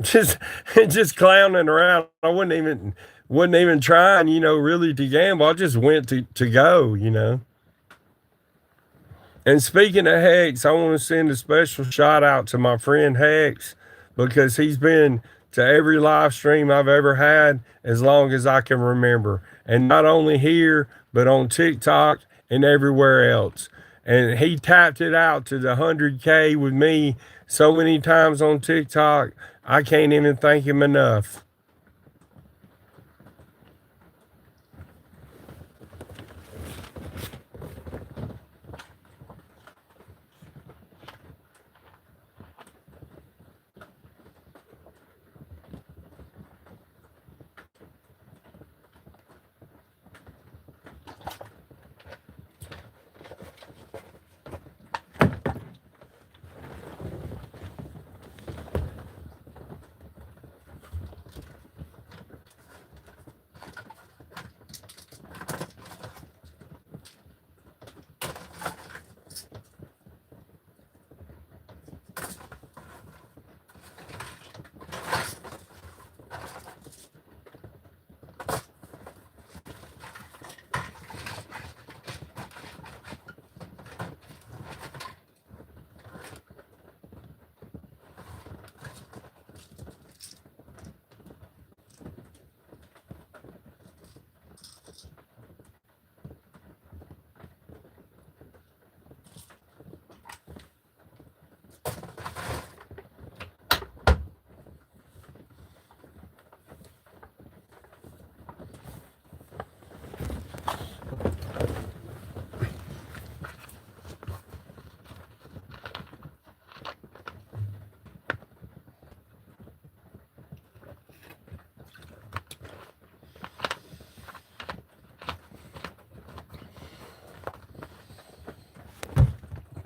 [SPEAKER 1] just just clowning around. I wasn't even trying, really to gamble. I just went to go. And speaking of Hex, I want to send a special shout out to my friend Hex because he's been to every live stream I've ever had as long as I can remember. And not only here, but on TikTok and everywhere else. And he tapped it out to the 100K with me so many times on TikTok, I can't even thank him enough.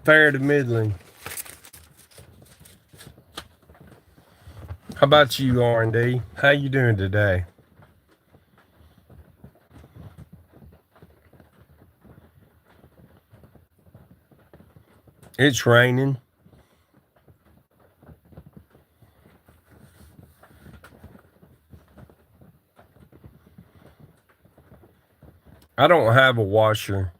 [SPEAKER 1] Fair to middling. How about you, R&D? How you doing today? It's raining. I don't have a washer.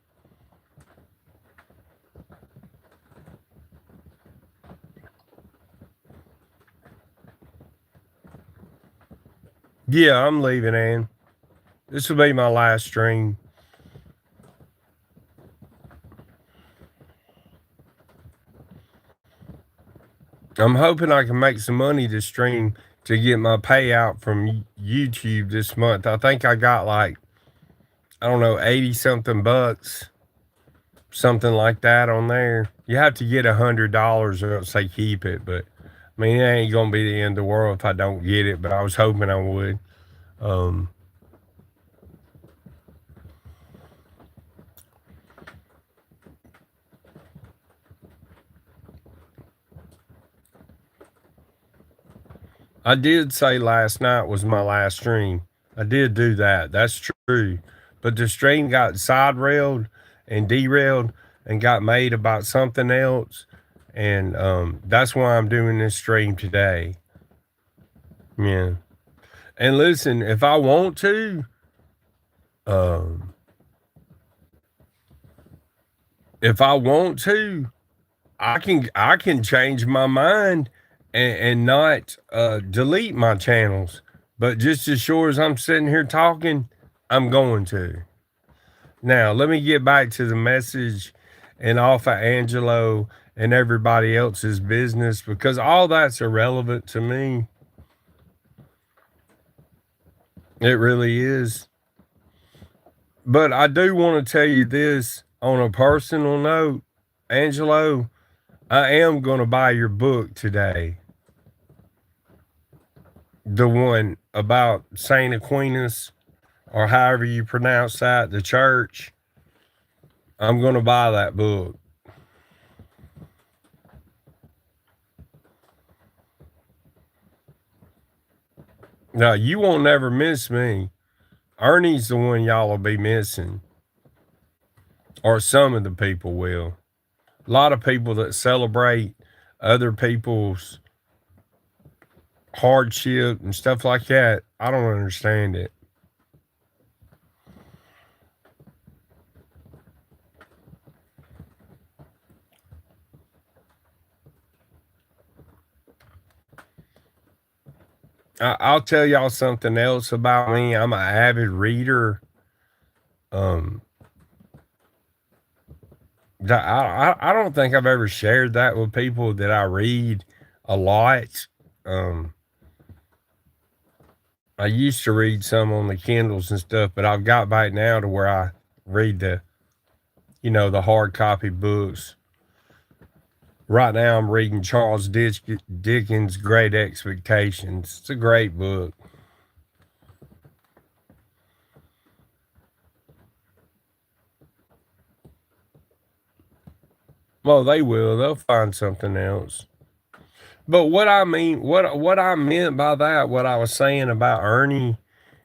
[SPEAKER 1] Yeah, I'm leaving, Ann. This will be my last stream. I'm hoping I can make some money to stream to get my payout from YouTube this month. I think I got like, I don't know, 80 something bucks, something like that on there. You have to get $100 or else they keep it. But I mean, it ain't going to be the end of the world if I don't get it, but I was hoping I would. Um, I did say last night was my last stream. I did do that. That's true. But the stream got side railed and derailed and got made about something else. And that's why I'm doing this stream today. Yeah. And listen, if I want to, um, if I want to, I can change my mind and not delete my channels. But just as sure as I'm sitting here talking, I'm going to. Now let me get back to the message and off of Angelo and everybody else's business because all that's irrelevant to me. It really is. But I do want to tell you this on a personal note, Angelo. I am going to buy your book today. The one about Saint Aquinas, or however you pronounce that, the church. I'm going to buy that book. Now, you won't never miss me. Ernie's the one y'all will be missing, or some of the people will. A lot of people that celebrate other people's hardship and stuff like that, I don't understand it. I'll tell y'all something else about me. I'm an avid reader. Um, I don't think I've ever shared that with people that I read a lot. Um, I used to read some on the Kindles and stuff, but I've got back now to where I read the hard copy books. Right now, I'm reading Charles Dickens' Great Expectations. It's a great book. Well, they will. They'll find something else. But what I mean, what I meant by that, what I was saying about Ernie,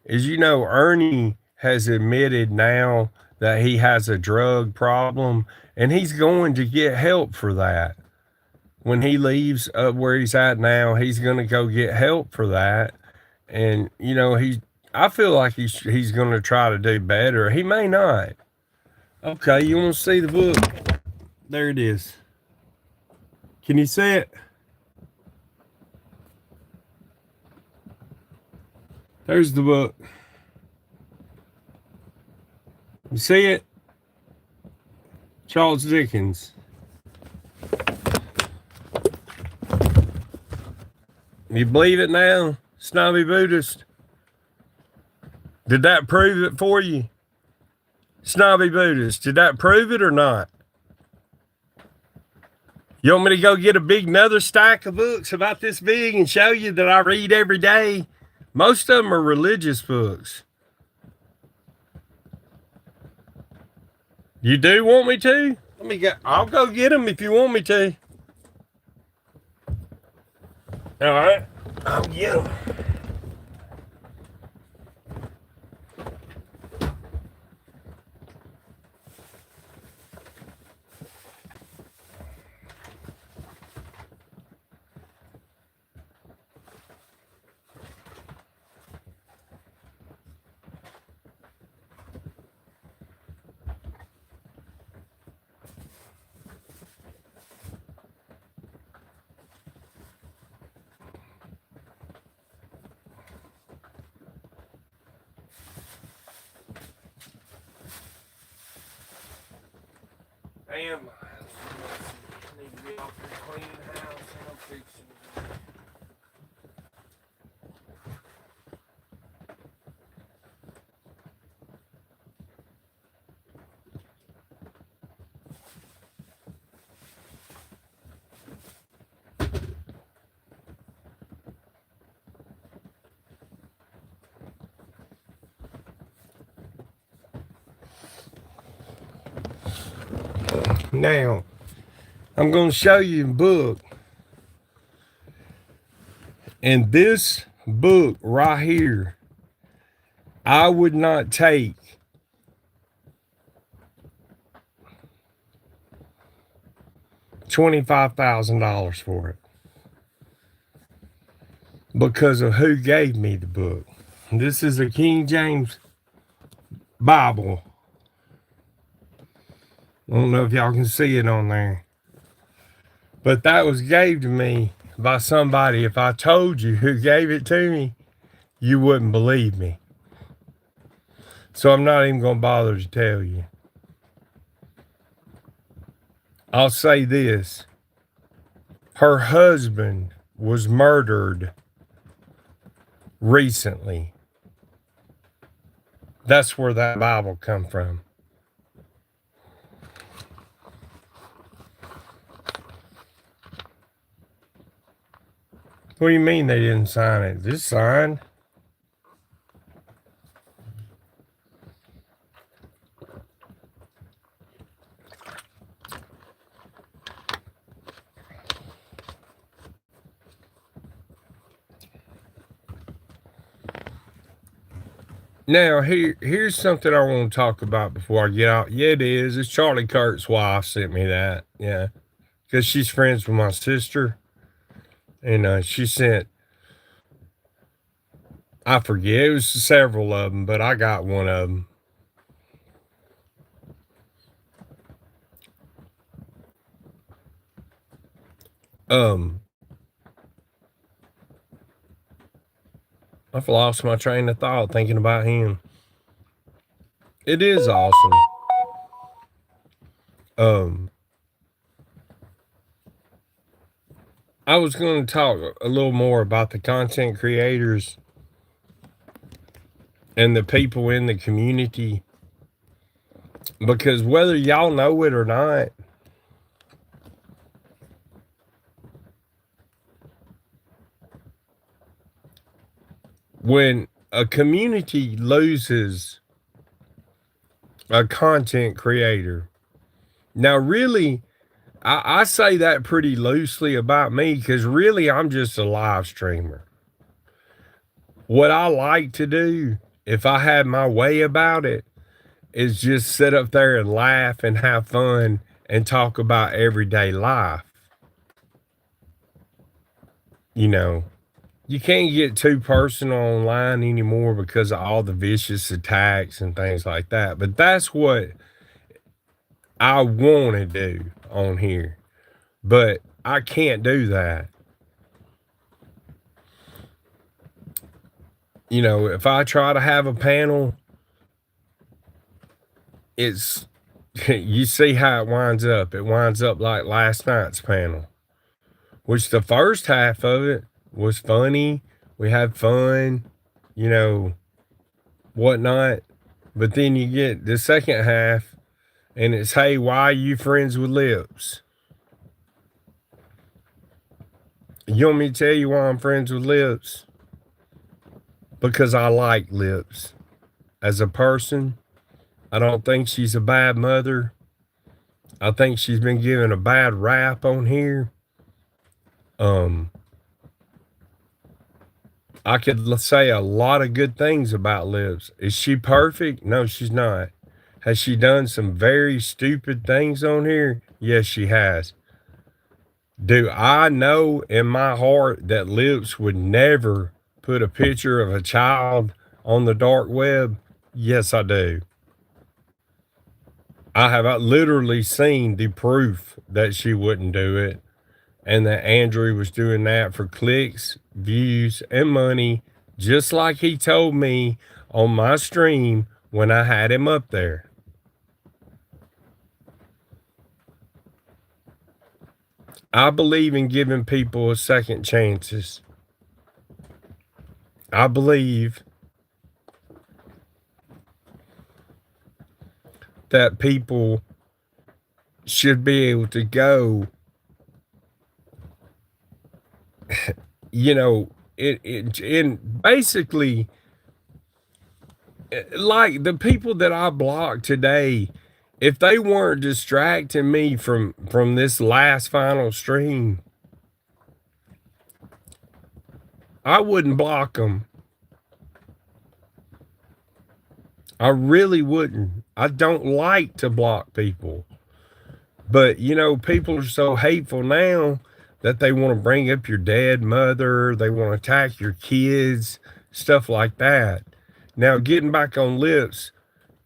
[SPEAKER 1] is Ernie has admitted now that he has a drug problem, and he's going to get help for that. When he leaves up where he's at now, he's going to go get help for that. And I feel like he's going to try to do better. He may not. Okay, you want to see the book? There it is. Can you see it? There's the book. You see it? Charles Dickens. You believe it now, snobby Buddhist? Did that prove it for you? Snobby Buddhist, did that prove it or not? You want me to go get a big another stack of books about this big and show you that I read every day? Most of them are religious books. You do want me to? I'll go get them if you want me to. All right, I'll get them. landlines. I need to be off here cleaning the house and I'm fixing it. Now, I'm going to show you a book. And this book right here, I would not take $25,000 for it because of who gave me the book. This is a King James Bible. I don't know if y'all can see it on there. But that was gave to me by somebody. If I told you who gave it to me, you wouldn't believe me. So I'm not even going to bother to tell you. I'll say this. Her husband was murdered recently. That's where that Bible come from. What do you mean they didn't sign it? Just signed. Now, here's something I want to talk about before I get out. Yeah, it is. It's Charlie Kirk's wife sent me that. Yeah. Because she's friends with my sister. And she sent, I forget, it was several of them, but I got one of them. I've lost my train of thought thinking about him. It is awesome. I was going to talk a little more about the content creators and the people in the community, because whether y'all know it or not, when a community loses a content creator, now really, I say that pretty loosely about me because really I'm just a live streamer. What I like to do, if I had my way about it, is just sit up there and laugh and have fun and talk about everyday life. You know, you can't get too personal online anymore because of all the vicious attacks and things like that. But that's what I want to do on here. But I can't do that. You know, if I try to have a panel, it's, you see how it winds up. It winds up like last night's panel, which the first half of it was funny. We had fun, you know, whatnot. But then you get the second half and it's, hey, why are you friends with Lips? You want me to tell you why I'm friends with Lips? Because I like Lips. As a person, I don't think she's a bad mother. I think she's been given a bad rap on here. I could say a lot of good things about Lips. Is she perfect? No, she's not. Has she done some very stupid things on here? Yes, she has. Do I know in my heart that Lips would never put a picture of a child on the dark web? Yes, I do. I have literally seen the proof that she wouldn't do it, and that Andrew was doing that for clicks, views, and money, just like he told me on my stream when I had him up there. I believe in giving people a second chances. I believe that people should be able to go, you know, in basically like the people that I blocked today, if they weren't distracting me from this last final stream, I wouldn't block them. I really wouldn't. I don't like to block people. But, people are so hateful now that they want to bring up your dead mother, they want to attack your kids, stuff like that. Now, getting back on Lips,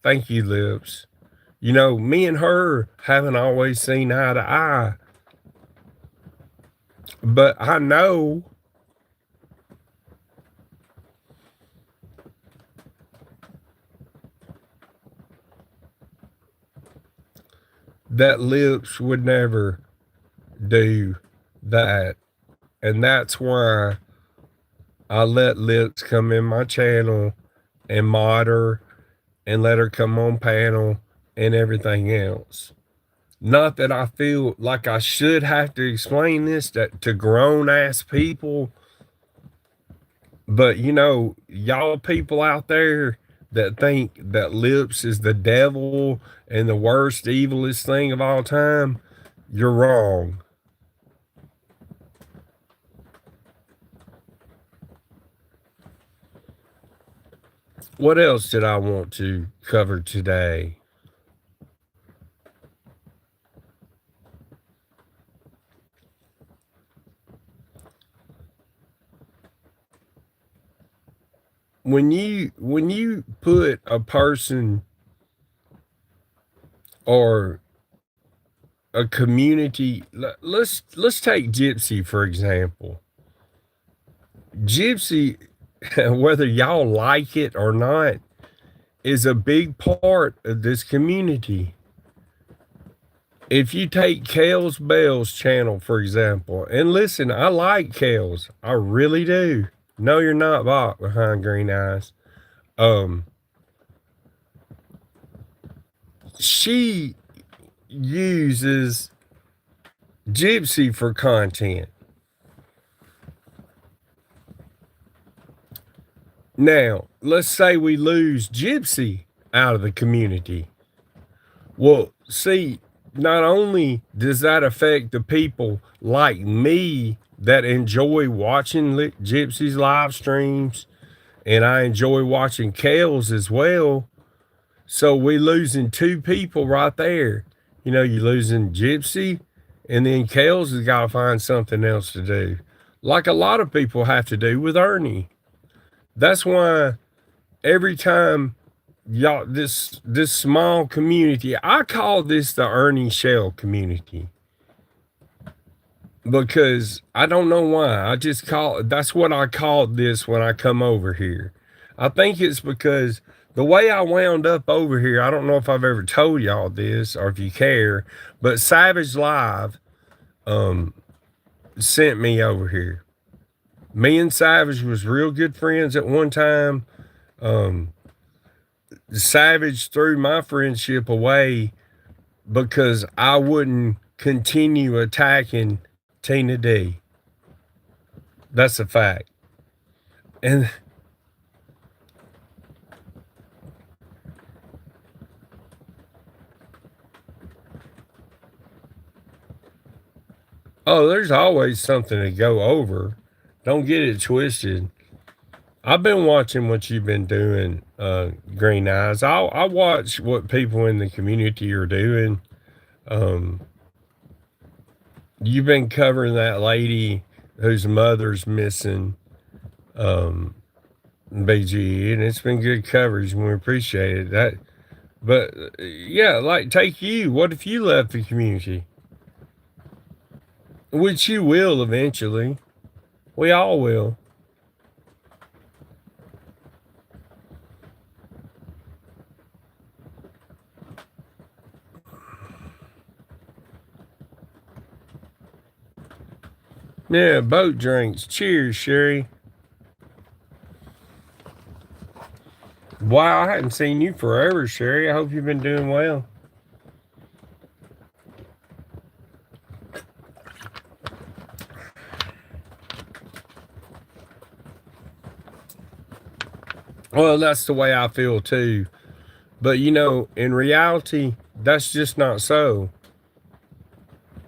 [SPEAKER 1] thank you, Lips. Me and her haven't always seen eye to eye, but I know that Lips would never do that. And that's why I let Lips come in my channel and mod her and let her come on panel and everything else. Not that I feel like I should have to explain this to grown ass people, but y'all people out there that think that Lips is the devil and the worst, evilest thing of all time, you're wrong. What else did I want to cover today? When you put a person or a community, let's take Gypsy for example. Gypsy, whether y'all like it or not, is a big part of this community. If you take Kale's Bell's channel, for example, and listen, I like Kale's. I really do. No, you're not Bach behind green eyes. Um, she uses Gypsy for content. Now, let's say we lose Gypsy out of the community. Well, see, not only does that affect the people like me that enjoy watching Gypsy's live streams, and I enjoy watching Kale's as well. So we losing two people right there. You're losing Gypsy, and then Kale's has got to find something else to do, like a lot of people have to do with Ernie. That's why every time y'all this small community, I call this the Ernie Shell community, because I don't know why. I just call that's what I called this when I come over here. I think it's because the way I wound up over here, I don't know if I've ever told y'all this or if you care, but Savage Live sent me over here. Me and Savage was real good friends at one time. Savage threw my friendship away because I wouldn't continue attacking Tina D. That's a fact. And oh, there's always something to go over. Don't get it twisted. I've been watching what you've been doing, Green Eyes. I watch what people in the community are doing. Um, you've been covering that lady whose mother's missing, BG, and it's been good coverage, and we appreciate it. But yeah, like take you. What if you left the community? Which you will eventually. We all will. Yeah, boat drinks. Cheers, Sherry. Wow, I hadn't seen you forever, Sherry. I hope you've been doing well. Well, that's the way I feel too. But in reality, that's just not so.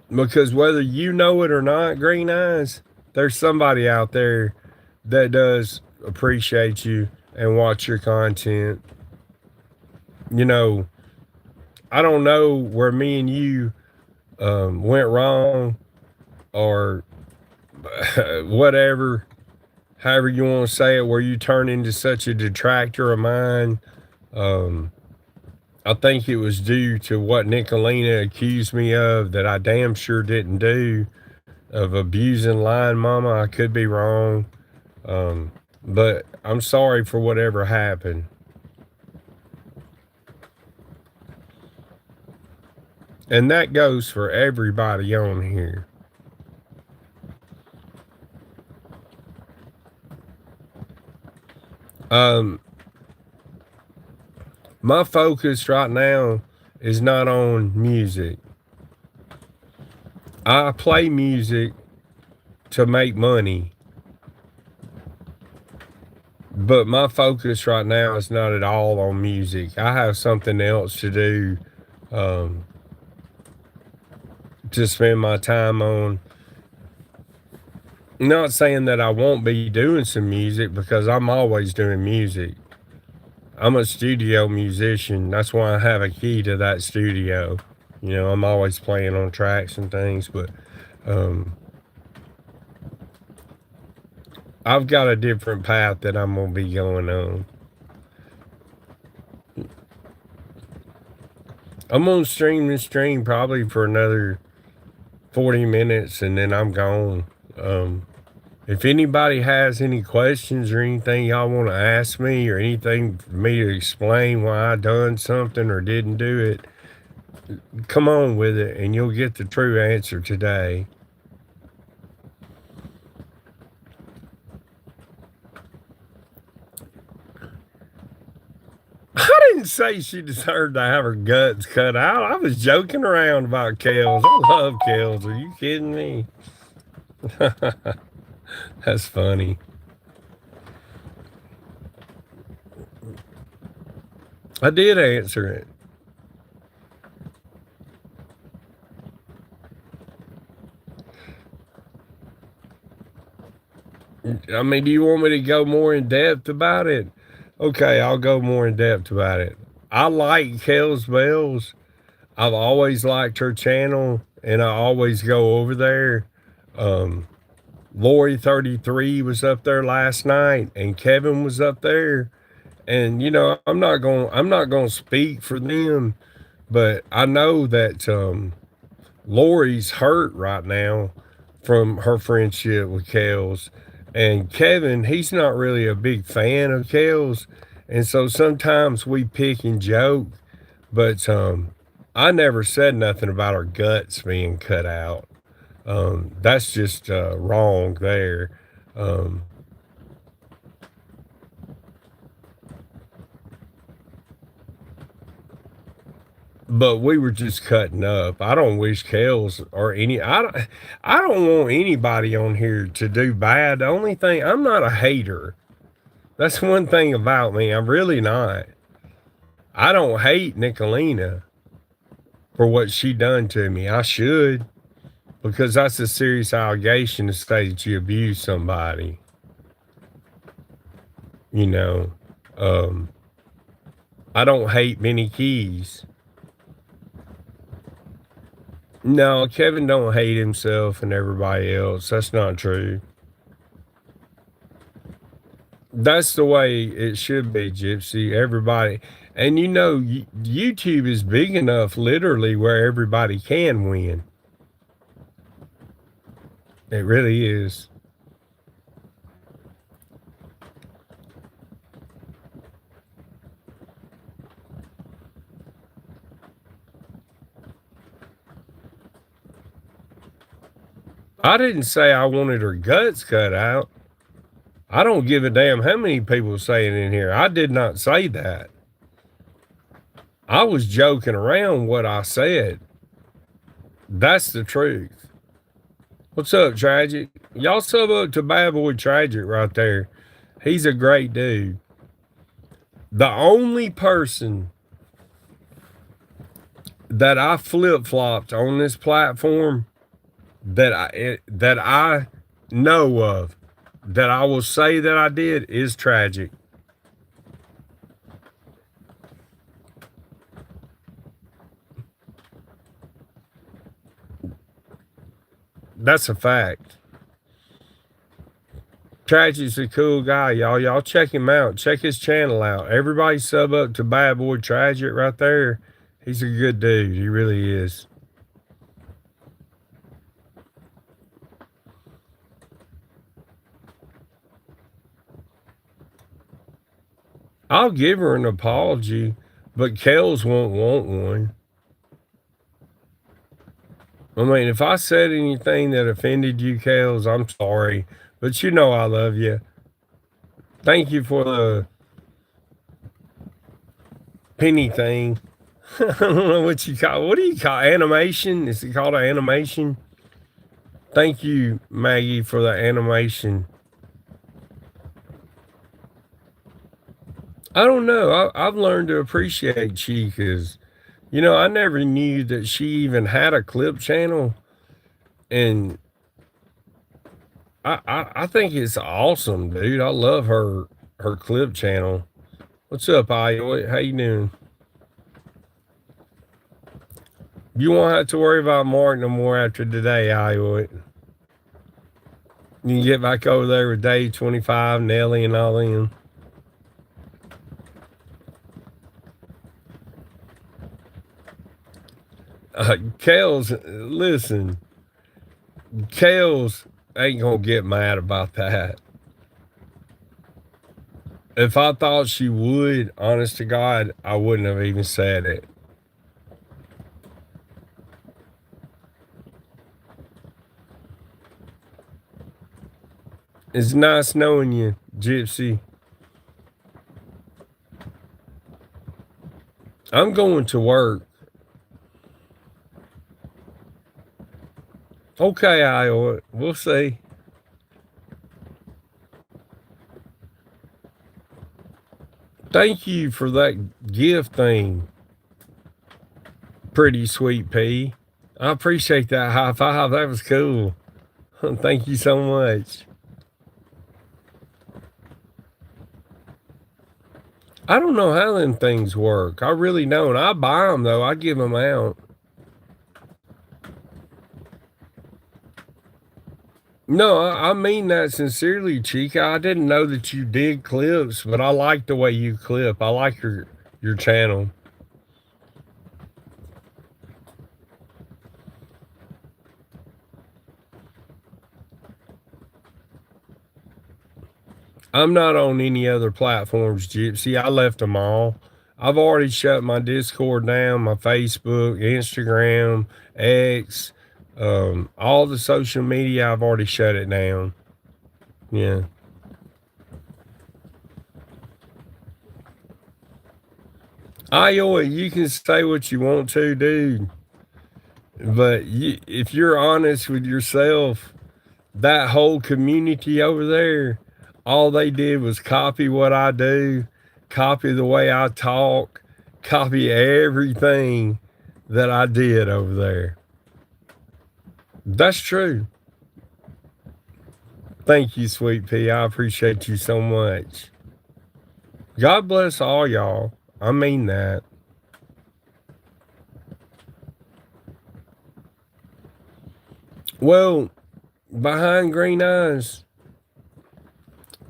[SPEAKER 1] Because whether you know it or not, Green Eyes, there's somebody out there that does appreciate you and watch your content. You know, I don't know where me and you went wrong or whatever, however you want to say it, where you turn into such a detractor of mine. Um, I think it was due to what Nicolina accused me of that I damn sure didn't do, of abusing lying mama. I could be wrong. Um, but I'm sorry for whatever happened. And that goes for everybody on here. Um, my focus right now is not on music. I play music to make money, but my focus right now is not at all on music. I have something else to do, um, to spend my time on. Not saying that I won't be doing some music because I'm always doing music. I'm a studio musician. That's why I have a key to that studio. I'm always playing on tracks and things, but um, I've got a different path that I'm going to be going on. I'm going to stream this stream probably for another 40 minutes and then I'm gone. If anybody has any questions or anything y'all want to ask me or anything for me to explain why I done something or didn't do it, come on with it and you'll get the true answer today. I didn't say she deserved to have her guts cut out. I was joking around about Kels. I love Kels. Are you kidding me? That's funny. I did answer it. I mean, do you want me to go more in depth about it? Okay, I'll go more in depth about it. I like Kels Bells. I've always liked her channel, and I always go over there. Um, Lori 33 was up there last night, and Kevin was up there. And I'm not gonna speak for them, but I know that Lori's hurt right now from her friendship with Kels. And Kevin, he's not really a big fan of Kels. And so sometimes we pick and joke, but I never said nothing about her guts being cut out. That's just wrong there. Um, but we were just cutting up. I don't wish Kels or I don't want anybody on here to do bad. The only thing, I'm not a hater. That's one thing about me. I'm really not. I don't hate Nicolina for what she done to me. I should, because that's a serious allegation to say that you abused somebody. You know, um, I don't hate Benny Keys. No, Kevin don't hate himself and everybody else. That's not true. That's the way it should be, Gypsy. Everybody, and YouTube is big enough, literally, where everybody can win. It really is. I didn't say I wanted her guts cut out. I don't give a damn how many people say it in here. I did not say that. I was joking around what I said. That's the truth. What's up, Tragic? Y'all sub up to Bad Boy Tragic right there. He's a great dude. The only person that I flip flopped on this platform that I know of, that I will say that I did, is Tragic. That's a fact. Tragic's a cool guy, y'all. Y'all check him out. Check his channel out. Everybody sub up to Bad Boy Tragic right there. He's a good dude. He really is. I'll give her an apology, but Kels won't want one. I mean, if I said anything that offended you, Kels, I'm sorry. But you know I love you. Thank you for the penny thing. I don't know what you call. What do you call animation? Is it called an animation? Thank you, Maggie, for the animation. I don't know. I've learned to appreciate she, because I never knew that she even had a clip channel, and I think it's awesome, dude. I love her clip channel. What's up, Iowa? How you doing? You won't have to worry about Mark no more after today, Iowa. You can get back over there with Dave 25, Nelly, and all them. Kels, listen, Kels ain't gonna get mad about that. If I thought she would, honest to God, I wouldn't have even said it. It's nice knowing you, Gypsy. I'm going to work. Okay, Iowa. We'll see. Thank you for that gift thing, pretty sweet pea. I appreciate that high five. That was cool. Thank you so much. I don't know how them things work. I really don't. I buy them, though. I give them out. No, I mean that sincerely, Chica. I didn't know that you did clips, but I like the way you clip. I like your channel. I'm not on any other platforms, Gypsy. I left them all. I've already shut my Discord down, my Facebook, Instagram, X, all the social media. I've already shut it down. Yeah. Iowa, you can say what you want to, dude. But if you're honest with yourself, that whole community over there, all they did was copy what I do, copy the way I talk, copy everything that I did over there. That's true. Thank you, Sweet Pea. I appreciate you so much. God bless all y'all. I mean that. Well, behind green eyes,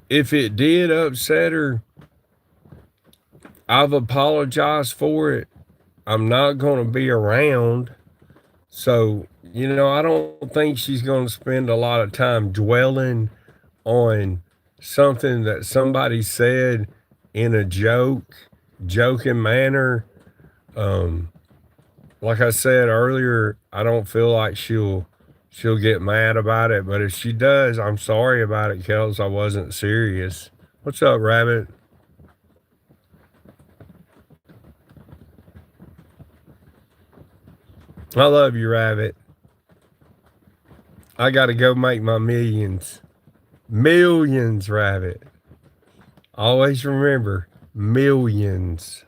[SPEAKER 1] if it did upset her, I've apologized for it. I'm not going to be around. So, I don't think she's going to spend a lot of time dwelling on something that somebody said in a joking manner. Like I said earlier, I don't feel like she'll she'll get mad about it. But if she does, I'm sorry about it, Kels. I wasn't serious. What's up, Rabbit? I love you, Rabbit. I got to go make my millions. Millions, Rabbit. Always remember, millions.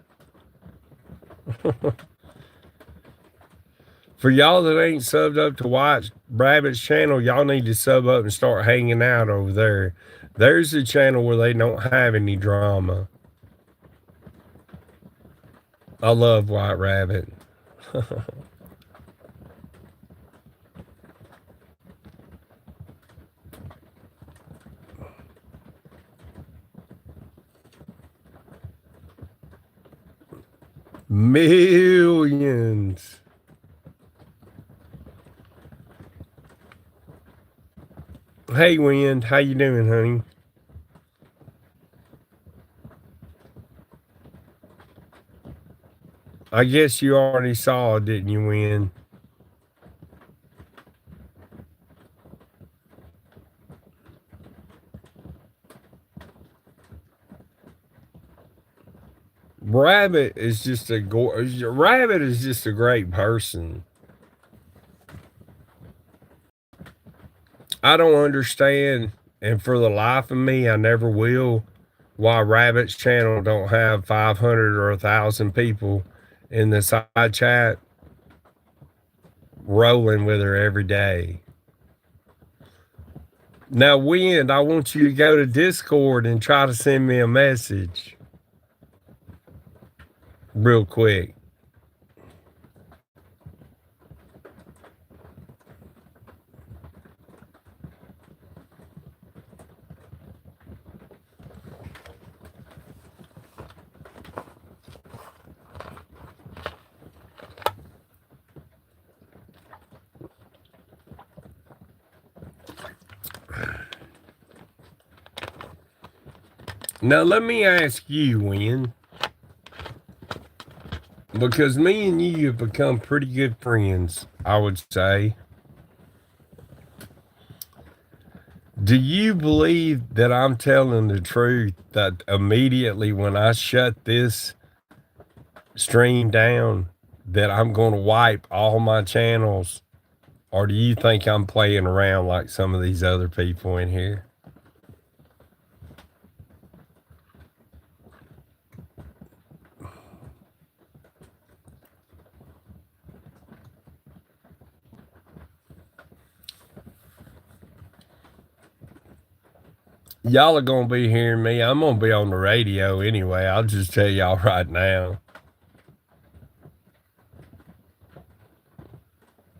[SPEAKER 1] For y'all that ain't subbed up to watch Rabbit's channel, y'all need to sub up and start hanging out over there. There's the channel where they don't have any drama. I love White Rabbit. Millions. Hey, Wind, how you doing, honey? I guess you already saw, didn't you, Wind? Rabbit is just a Rabbit is just a great person. I don't understand, and for the life of me, I never will, why Rabbit's channel don't have 500 or 1,000 people in the side chat rolling with her every day. Now, Wind, I want you to go to Discord and try to send me a message real quick. Now, let me ask you, Win, because me and you have become pretty good friends, I would say. Do you believe that I'm telling the truth that immediately when I shut this stream down, that I'm going to wipe all my channels? Or do you think I'm playing around like some of these other people in here? Y'all are going to be hearing me. I'm going to be on the radio anyway. I'll just tell y'all right now.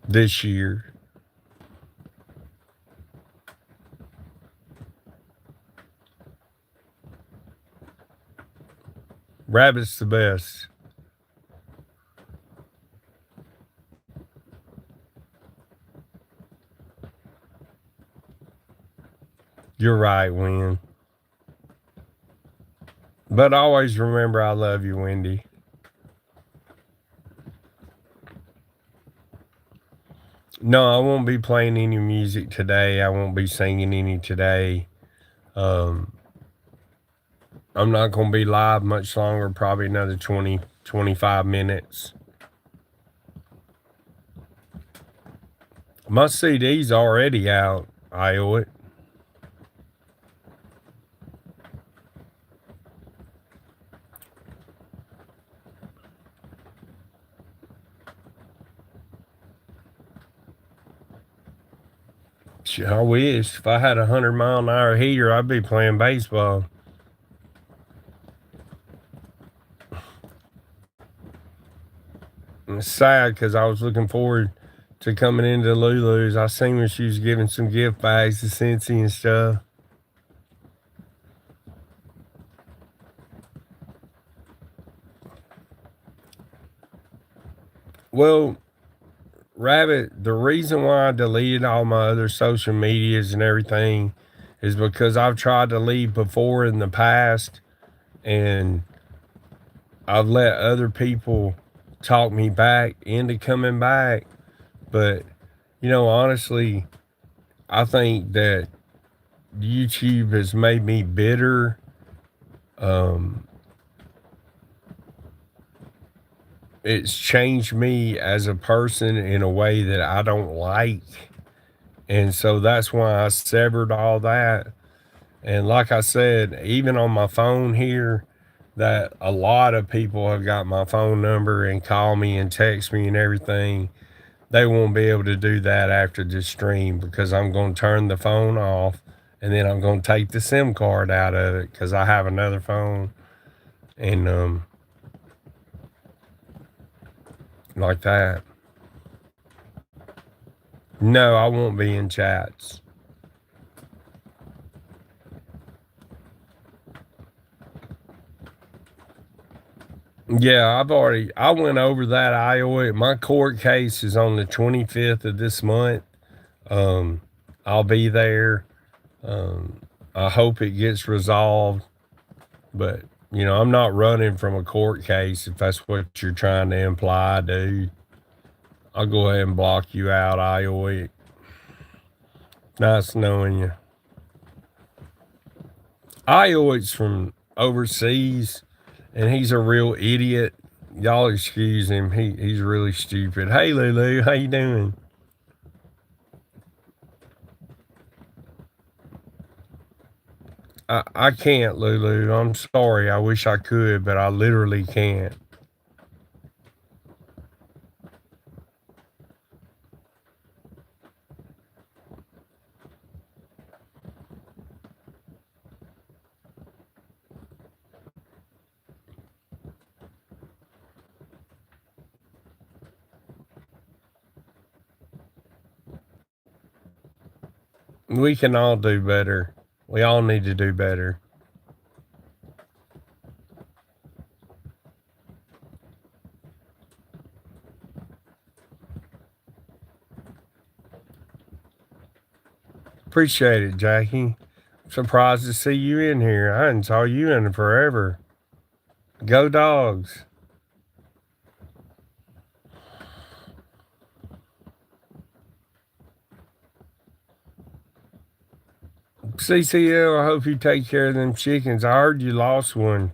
[SPEAKER 1] This year. Rabbit's the best. You're right, Win. But always remember I love you, Wendy. No, I won't be playing any music today. I won't be singing any today. I'm not going to be live much longer, probably another 20, 25 minutes. My CD's already out. I owe it. I wish. If I had a 100-mile-an-hour heater, I'd be playing baseball. And it's sad because I was looking forward to coming into Lulu's. I seen when she was giving some gift bags to Cincy and stuff. Well, Rabbit, the reason why I deleted all my other social medias and everything is because I've tried to leave before in the past and I've let other people talk me back into coming back. But Honestly, I think that YouTube has made me bitter. Um, it's changed me as a person in a way that I don't like. And so that's why I severed all that. And like I said, even on my phone here, that a lot of people have got my phone number and call me and text me and everything. They won't be able to do that after this stream because I'm going to turn the phone off and then I'm going to take the SIM card out of it because I have another phone and like that. No, I won't be in chats. Yeah, I went over that IOA. My court case is on the 25th of this month. Um, I'll be there. Um, I hope it gets resolved, but I'm not running from a court case if that's what you're trying to imply, dude. I'll go ahead and block you out, IOA. Nice knowing you. IOA's from overseas, and he's a real idiot. Y'all excuse him. He's really stupid. Hey, Lulu, how you doing? I can't, Lulu. I'm sorry. I wish I could, but I literally can't. We can all do better. We all need to do better. Appreciate it, Jackie. Surprised to see you in here. I hadn't saw you in forever. Go dogs. CCL, I hope you take care of them chickens. I heard you lost one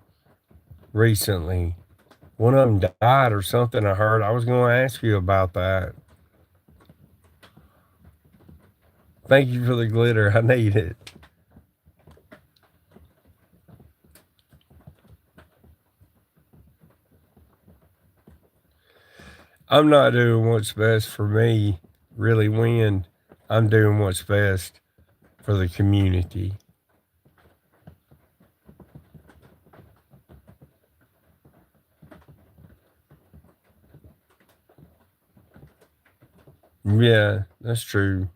[SPEAKER 1] recently. One of them died or something, I heard. I was going to ask you about that. Thank you for the glitter. I need it. I'm not doing what's best for me, really win. I'm doing what's best for the community. Yeah, that's true.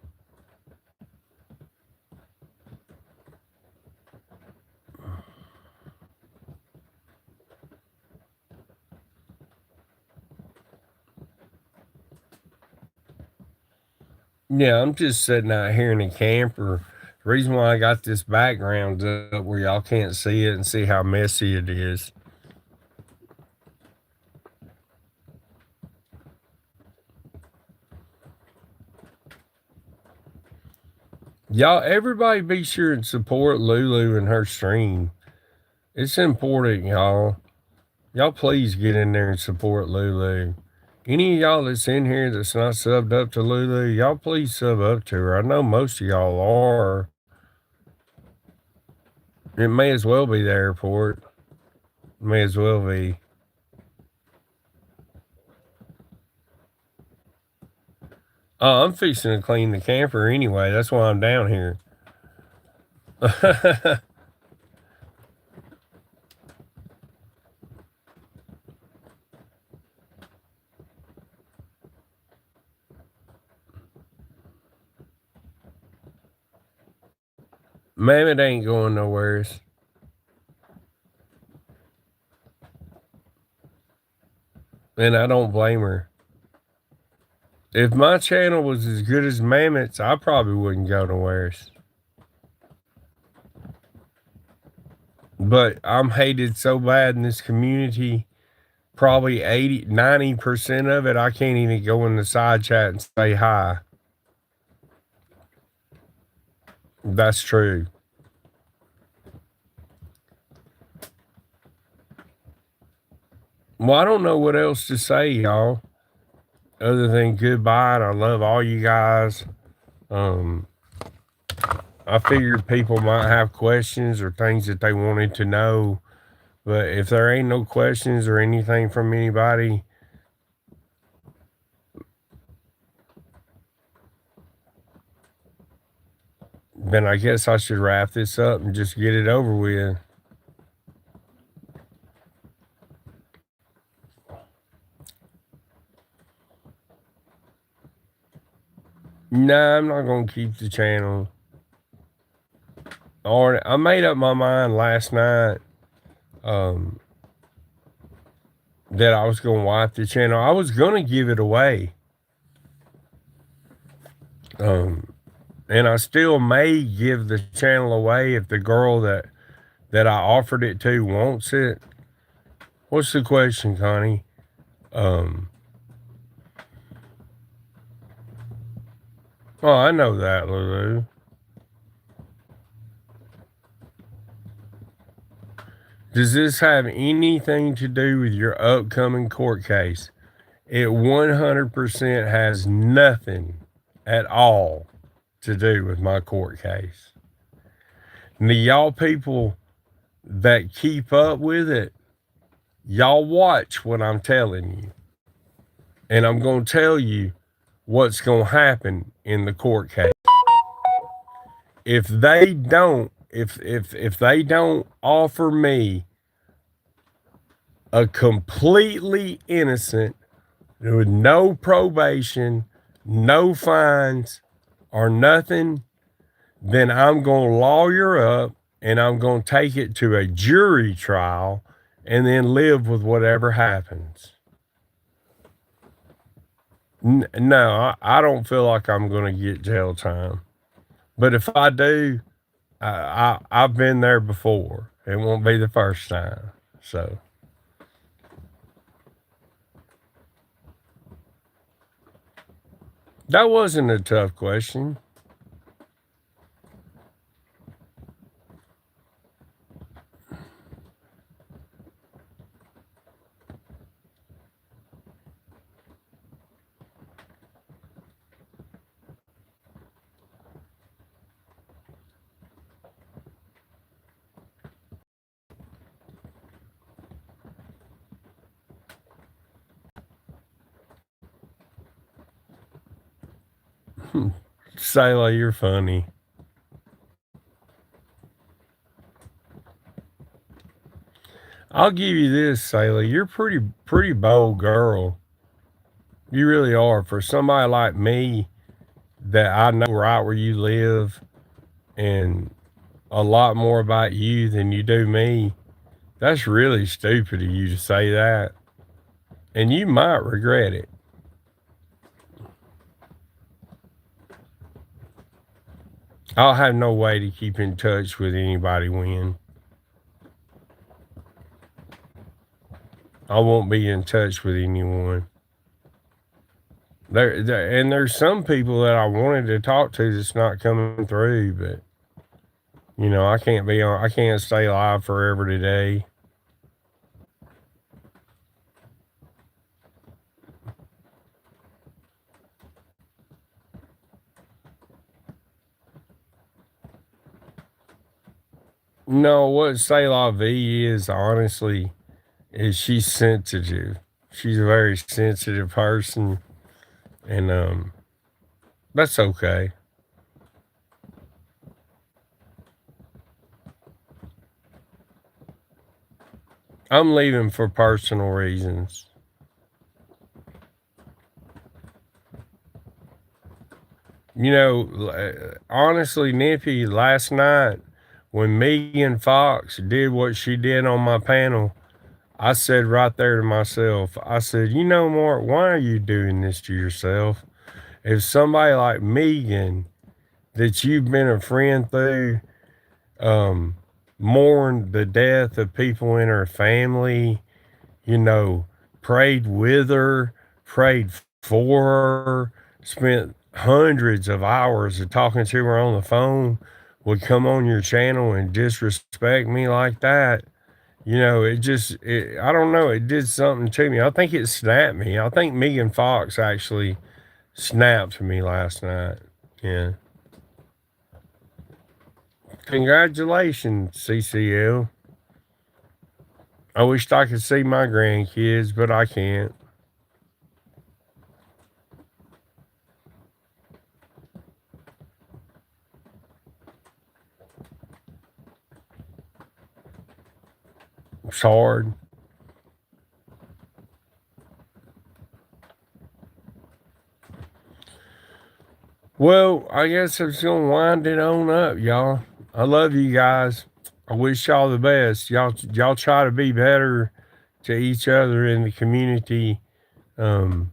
[SPEAKER 1] Yeah, I'm just sitting out here in a camper. The reason why I got this background up where y'all can't see it and see how messy it is. Y'all, everybody be sure and support Lulu and her stream. It's important, y'all. Y'all please get in there and support Lulu. Any of y'all that's in here that's not subbed up to Lulu, y'all please sub up to her. I know most of y'all are. It may as well be the airport. May as well be. Oh, I'm fixing to clean the camper anyway. That's why I'm down here. Mammoth ain't going nowheres. And I don't blame her. If my channel was as good as Mammoth's, I probably wouldn't go nowheres. But I'm hated so bad in this community. Probably 80, 90% of it, I can't even go in the side chat and say hi. That's true. Well, I don't know what else to say, y'all, other than goodbye. And I love all you guys. Um, I figured people might have questions or things that they wanted to know, but if there ain't no questions or anything from anybody, then I guess I should wrap this up and just get it over with. Nah, I'm not gonna keep the channel. Or I made up my mind last night um, that I was gonna wipe the channel. I was gonna give it away, and I still may give the channel away if the girl that I offered it to wants it. What's the question, Connie? Um, oh, I know that, Lulu. Does this have anything to do with your upcoming court case? It 100% has nothing at all to do with my court case. Now, y'all people that keep up with it, y'all watch what I'm telling you. And I'm going to tell you what's going to happen in the court case. If they don't, if they don't offer me a completely innocent, with no probation, no fines, or nothing, then I'm going to lawyer up and I'm going to take it to a jury trial and then live with whatever happens. No, I don't feel like I'm going to get jail time. But if I do, I've been there before. It won't be the first time. So that wasn't a tough question. Sayla, you're funny. I'll give you this, Sayla. You're pretty bold girl. You really are. For somebody like me that I know right where you live and a lot more about you than you do me, that's really stupid of you to say that. And you might regret it. I'll have no way to keep in touch with anybody when. I won't be in touch with anyone. And there's some people that I wanted to talk to that's not coming through, but I can't stay alive forever today. No, what Say La Vie is honestly is she's sensitive. She's a very sensitive person, and that's okay. I'm leaving for personal reasons. Honestly, Nippy, last night when Megan Fox did what she did on my panel, I said right there to myself, I said, Mark, why are you doing this to yourself? If somebody like Megan that you've been a friend through um, mourned the death of people in her family, you know, prayed with her, prayed for her, spent hundreds of hours of talking to her on the phone. would come on your channel and disrespect me like that, I don't know, it did something to me. I think it snapped me. I think Megan Fox actually snapped me last night. Yeah. Congratulations, CCL. I wished I could see my grandkids, but I can't. It's hard. Well, I guess I'm just gonna wind it on up, y'all. I love you guys. I wish y'all the best. Y'all try to be better to each other in the community. Um,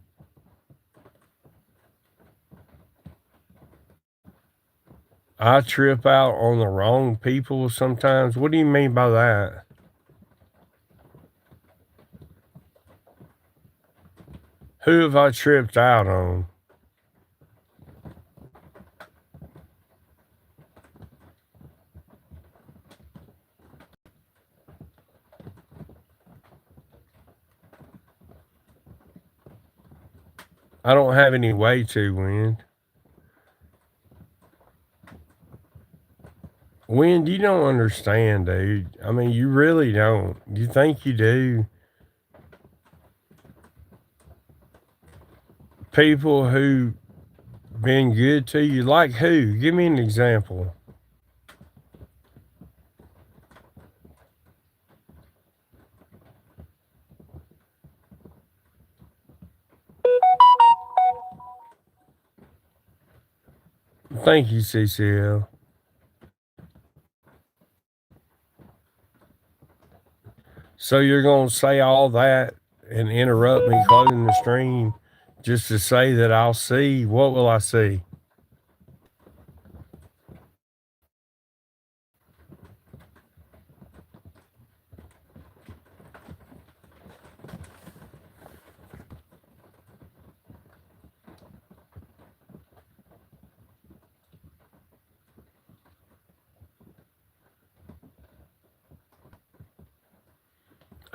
[SPEAKER 1] I trip out on the wrong people sometimes. What do you mean by that? Who have I tripped out on? I don't have any way to win. Wind, you don't understand, dude. I mean, you really don't. You think you do. People who been good to you, like who? Give me an example. Thank you, CCL. So you're gonna say all that and interrupt me closing the stream just to say that I'll see? What will I see?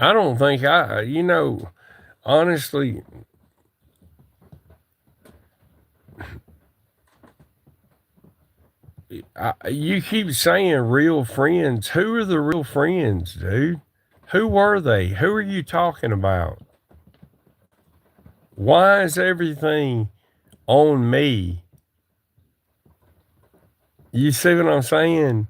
[SPEAKER 1] I don't think honestly, you keep saying real friends. Who are the real friends, dude? Who were they? Who are you talking about? Why is everything on me? You see what I'm saying?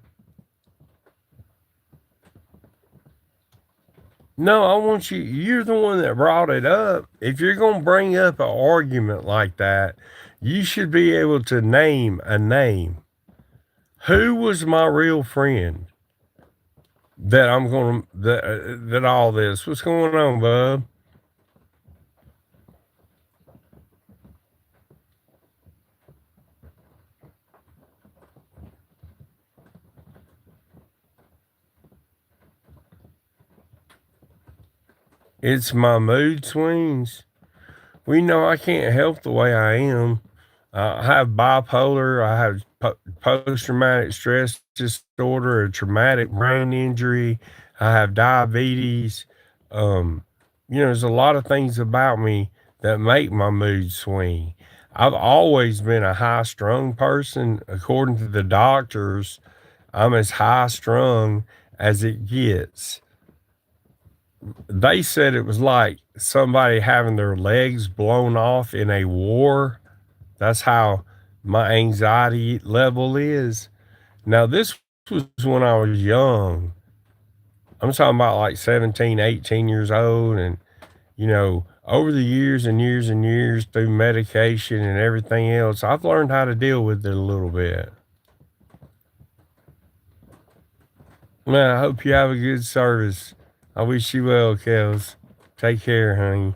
[SPEAKER 1] No, I want you. You're the one that brought it up. If you're going to bring up an argument like that, you should be able to name a name. Who was my real friend that I'm going to, that all this? What's going on, bub? It's my mood swings. We know I can't help the way I am. I have bipolar. I have post traumatic stress disorder, a traumatic brain injury. I have diabetes. Um, there's a lot of things about me that make my mood swing. I've always been a high strung person. According to the doctors, I'm as high strung as it gets. They said it was like somebody having their legs blown off in a war. That's how my anxiety level is. Now, this was when I was young. I'm talking about like 17, 18 years old. And, over the years and years and years through medication and everything else, I've learned how to deal with it a little bit. Man, I hope you have a good service. I wish you well, Kels. Take care, honey.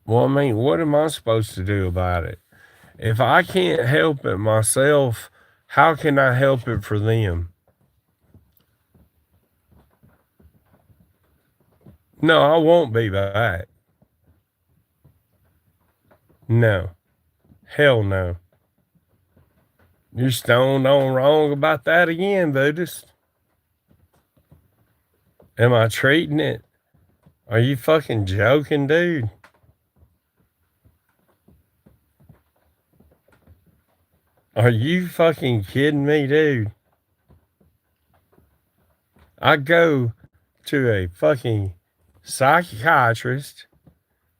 [SPEAKER 1] Well, I mean, what am I supposed to do about it? If I can't help it myself, how can I help it for them? No, I won't be back. No. Hell no. You're stoned on wrong about that again, Buddhist. Am I treating it? Are you fucking joking, dude? Are you fucking kidding me, dude? I go to a fucking psychiatrist.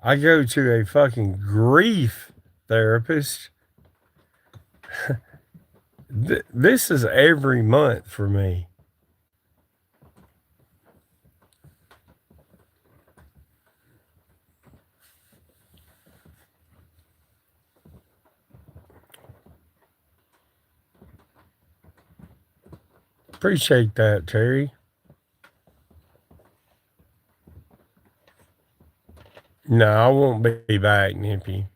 [SPEAKER 1] I go to a fucking grief therapist. This is every month for me. Appreciate that, Terry. No, I won't be back, Nippy.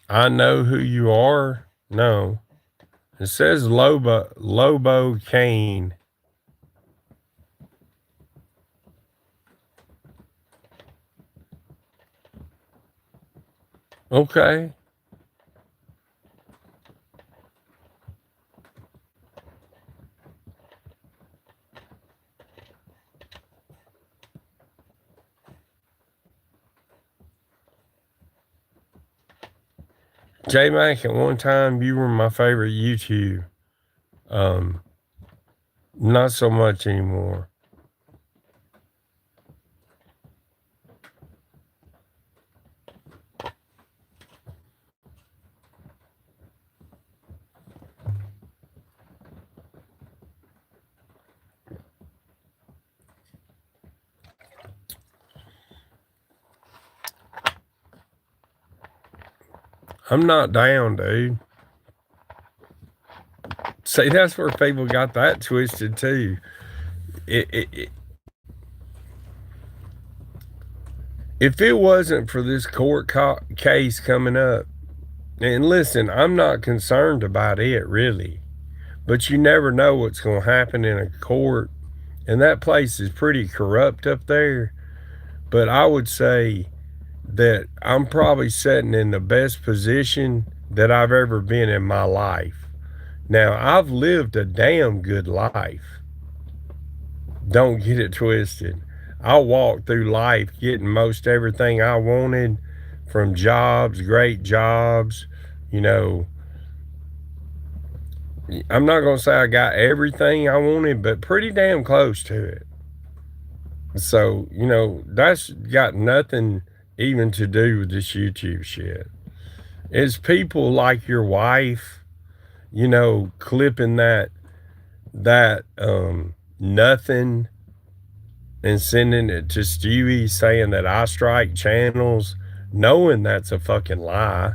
[SPEAKER 1] I know who you are. No. It says Lobo Kane. Okay. J Mac, at one time you were my favorite YouTube. Um, Not so much anymore. I'm not down, dude. See, that's where people got that twisted too. It, if it wasn't for this case coming up, and listen, I'm not concerned about it really, but you never know what's going to happen in a court, and that place is pretty corrupt up there. But I would say that I'm probably sitting in the best position that I've ever been in my life. Now, I've lived a damn good life. Don't get it twisted. I walked through life getting most everything I wanted from jobs, great jobs. You know, I'm not going to say I got everything I wanted, but pretty damn close to it. So, that's got nothing even to do with this YouTube shit. It's people like your wife, clipping that nothing and sending it to Stewie saying that I strike channels, knowing that's a fucking lie.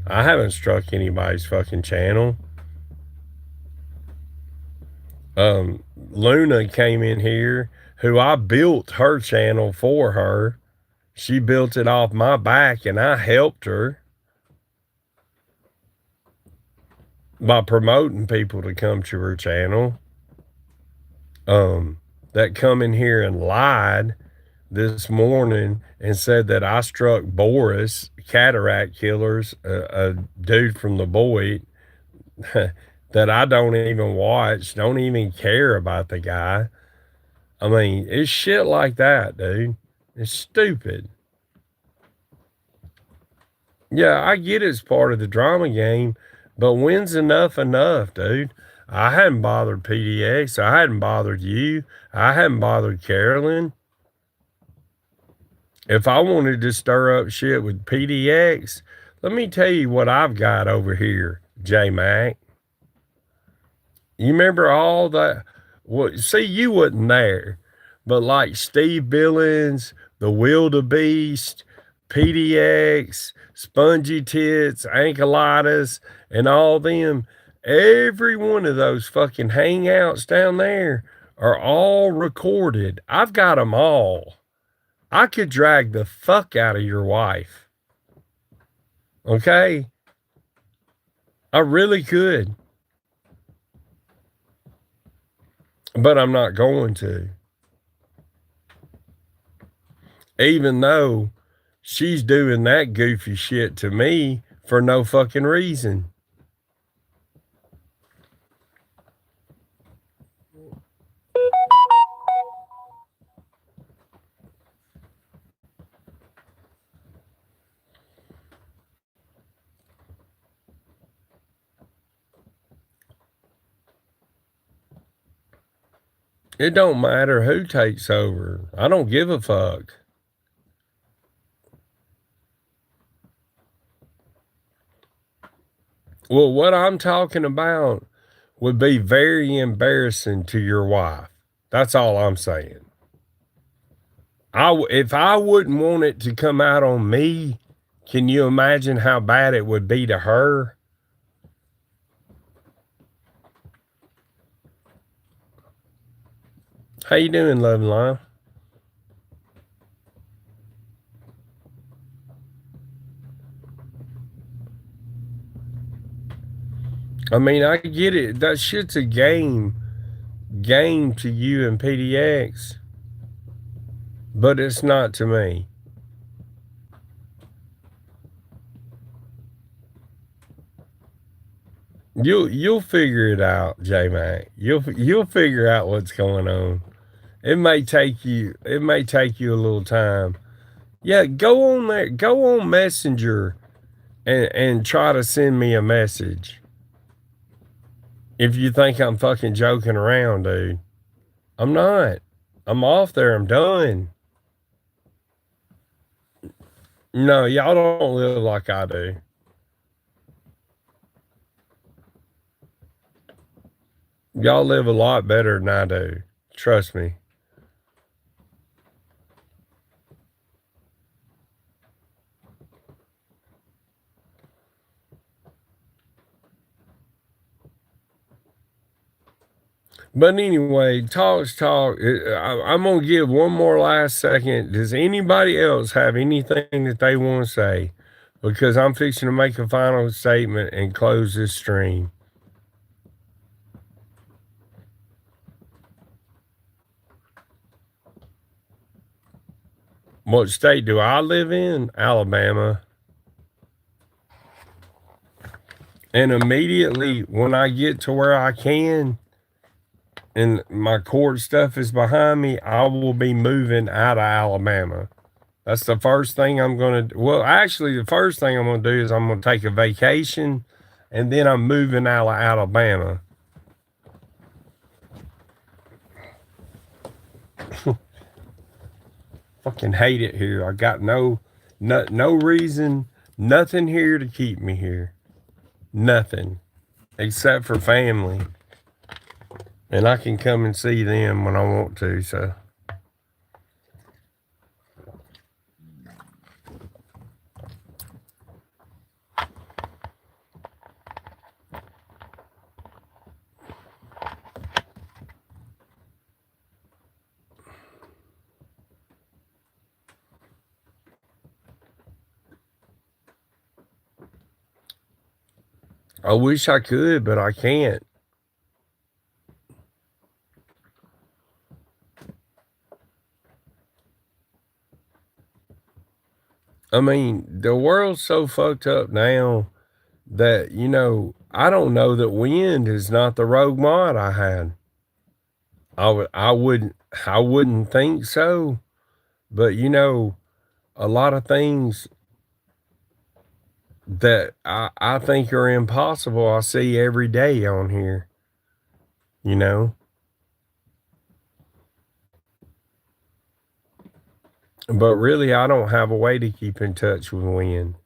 [SPEAKER 1] I haven't struck anybody's fucking channel. Luna came in here, who I built her channel for her. She built it off my back and I helped her by promoting people to come to her channel. That come in here and lied this morning and said that I struck Boris, cataract killers, a dude from the Boyd that I don't even watch, don't even care about the guy. I mean, it's shit like that, dude. It's stupid. Yeah, I get it's part of the drama game, but when's enough, dude? I hadn't bothered PDX. I hadn't bothered you. I hadn't bothered Carolyn. If I wanted to stir up shit with PDX, let me tell you what I've got over here, J Mac. You remember all that? Well, see, you wasn't there, but like Steve Billings, the Wildebeest, PDX, Spongy Tits, Ankleitis, and all them, every one of those fucking hangouts down there are all recorded. I've got them all. I could drag the fuck out of your wife. Okay? I really could. But I'm not going to. Even though she's doing that goofy shit to me for no fucking reason. It don't matter who takes over. I don't give a fuck. Well, what I'm talking about would be very embarrassing to your wife. That's all I'm saying. If I wouldn't want it to come out on me, can you imagine how bad it would be to her? How you doing, Love and Life? I mean, I get it. That shit's a game to you and PDX, but it's not to me. You'll figure it out, J Mac. You'll figure out what's going on. It may take you a little time. Yeah, go on there, go on Messenger and try to send me a message. If you think I'm fucking joking around, dude. I'm not. I'm off there. I'm done. No, y'all don't live like I do. Y'all live a lot better than I do. Trust me. But anyway, talk's talk. I'm going to give one more last second. Does anybody else have anything that they want to say? Because I'm fixing to make a final statement and close this stream. What state do I live in? Alabama. And immediately when I get to where I can and my court stuff is behind me, I will be moving out of Alabama. That's the first thing I'm going to. Well, actually, the first thing I'm going to do is I'm going to take a vacation, and then I'm moving out of Alabama. Fucking hate it here. I got no reason, nothing here to keep me here. Nothing, except for family, and I can come and see them when I want to. So. I wish I could, but I can't. I mean, the world's so fucked up now that, I don't know that wind is not the rogue mod I had. I wouldn't think so, but a lot of things that I think are impossible I see every day on here, you know. But really, I don't have a way to keep in touch with Wind.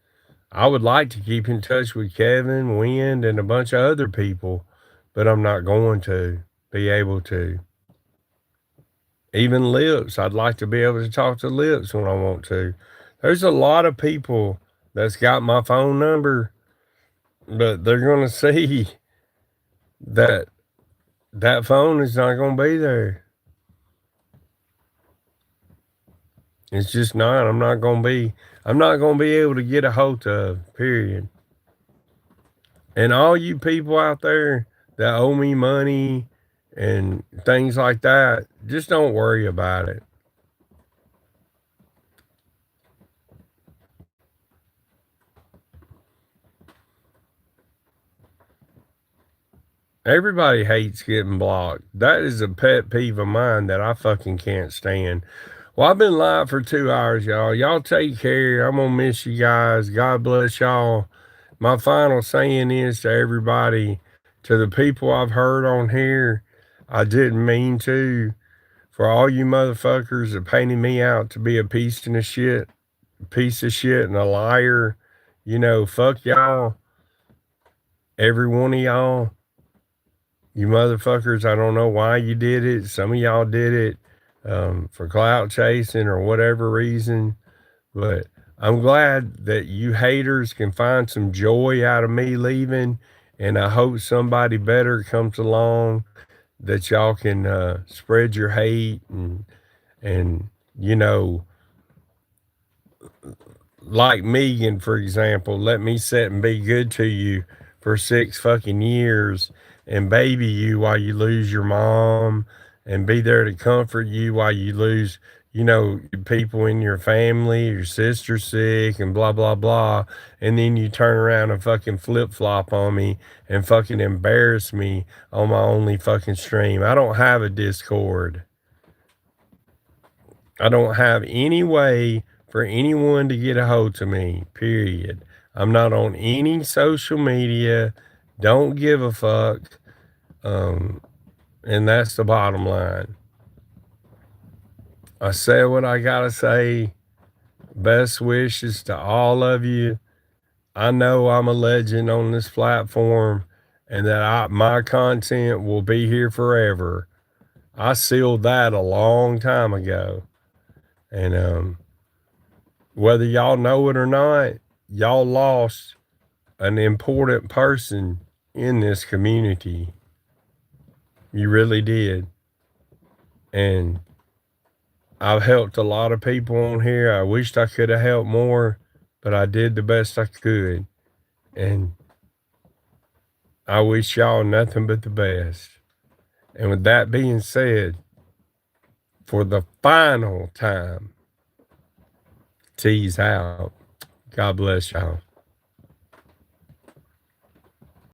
[SPEAKER 1] I would like to keep in touch with Kevin, Wind, and a bunch of other people, but I'm not going to be able to. Even Lips, I'd like to be able to talk to Lips when I want to. There's a lot of people that's got my phone number, but they're going to see that that phone is not going to be there. It's just not. I'm not going to be able to get a hold of, period. And all you people out there that owe me money and things like that, just don't worry about it. Everybody hates getting blocked. That is a pet peeve of mine that I fucking can't stand. Well, I've been live for 2 hours, y'all. Y'all take care. I'm going to miss you guys. God bless y'all. My final saying is to everybody, to the people I've heard on here, I didn't mean to. For all you motherfuckers that painted me out to be a piece of shit and a liar, fuck y'all. Every one of y'all. You motherfuckers, I don't know why you did it. Some of y'all did it for clout chasing or whatever reason. But I'm glad that you haters can find some joy out of me leaving. And I hope somebody better comes along that y'all can spread your hate and you know, like Megan, for example, let me sit and be good to you for 6 fucking years and baby you while you lose your mom and be there to comfort you while you lose, people in your family, your sister's sick and blah, blah, blah. And then you turn around and fucking flip flop on me and fucking embarrass me on my only fucking stream. I don't have a Discord. I don't have any way for anyone to get a hold to me, period. I'm not on any social media. Don't give a fuck. Um, and that's the bottom line. I said what I gotta say. Best wishes to all of you. I know I'm a legend on this platform and that my content will be here forever. I sealed that a long time ago. And whether y'all know it or not, y'all lost an important person in this community. You really did. And I've helped a lot of people on here. I wished I could have helped more, but I did the best I could. And I wish y'all nothing but the best. And with that being said, for the final time, tease out. God bless y'all.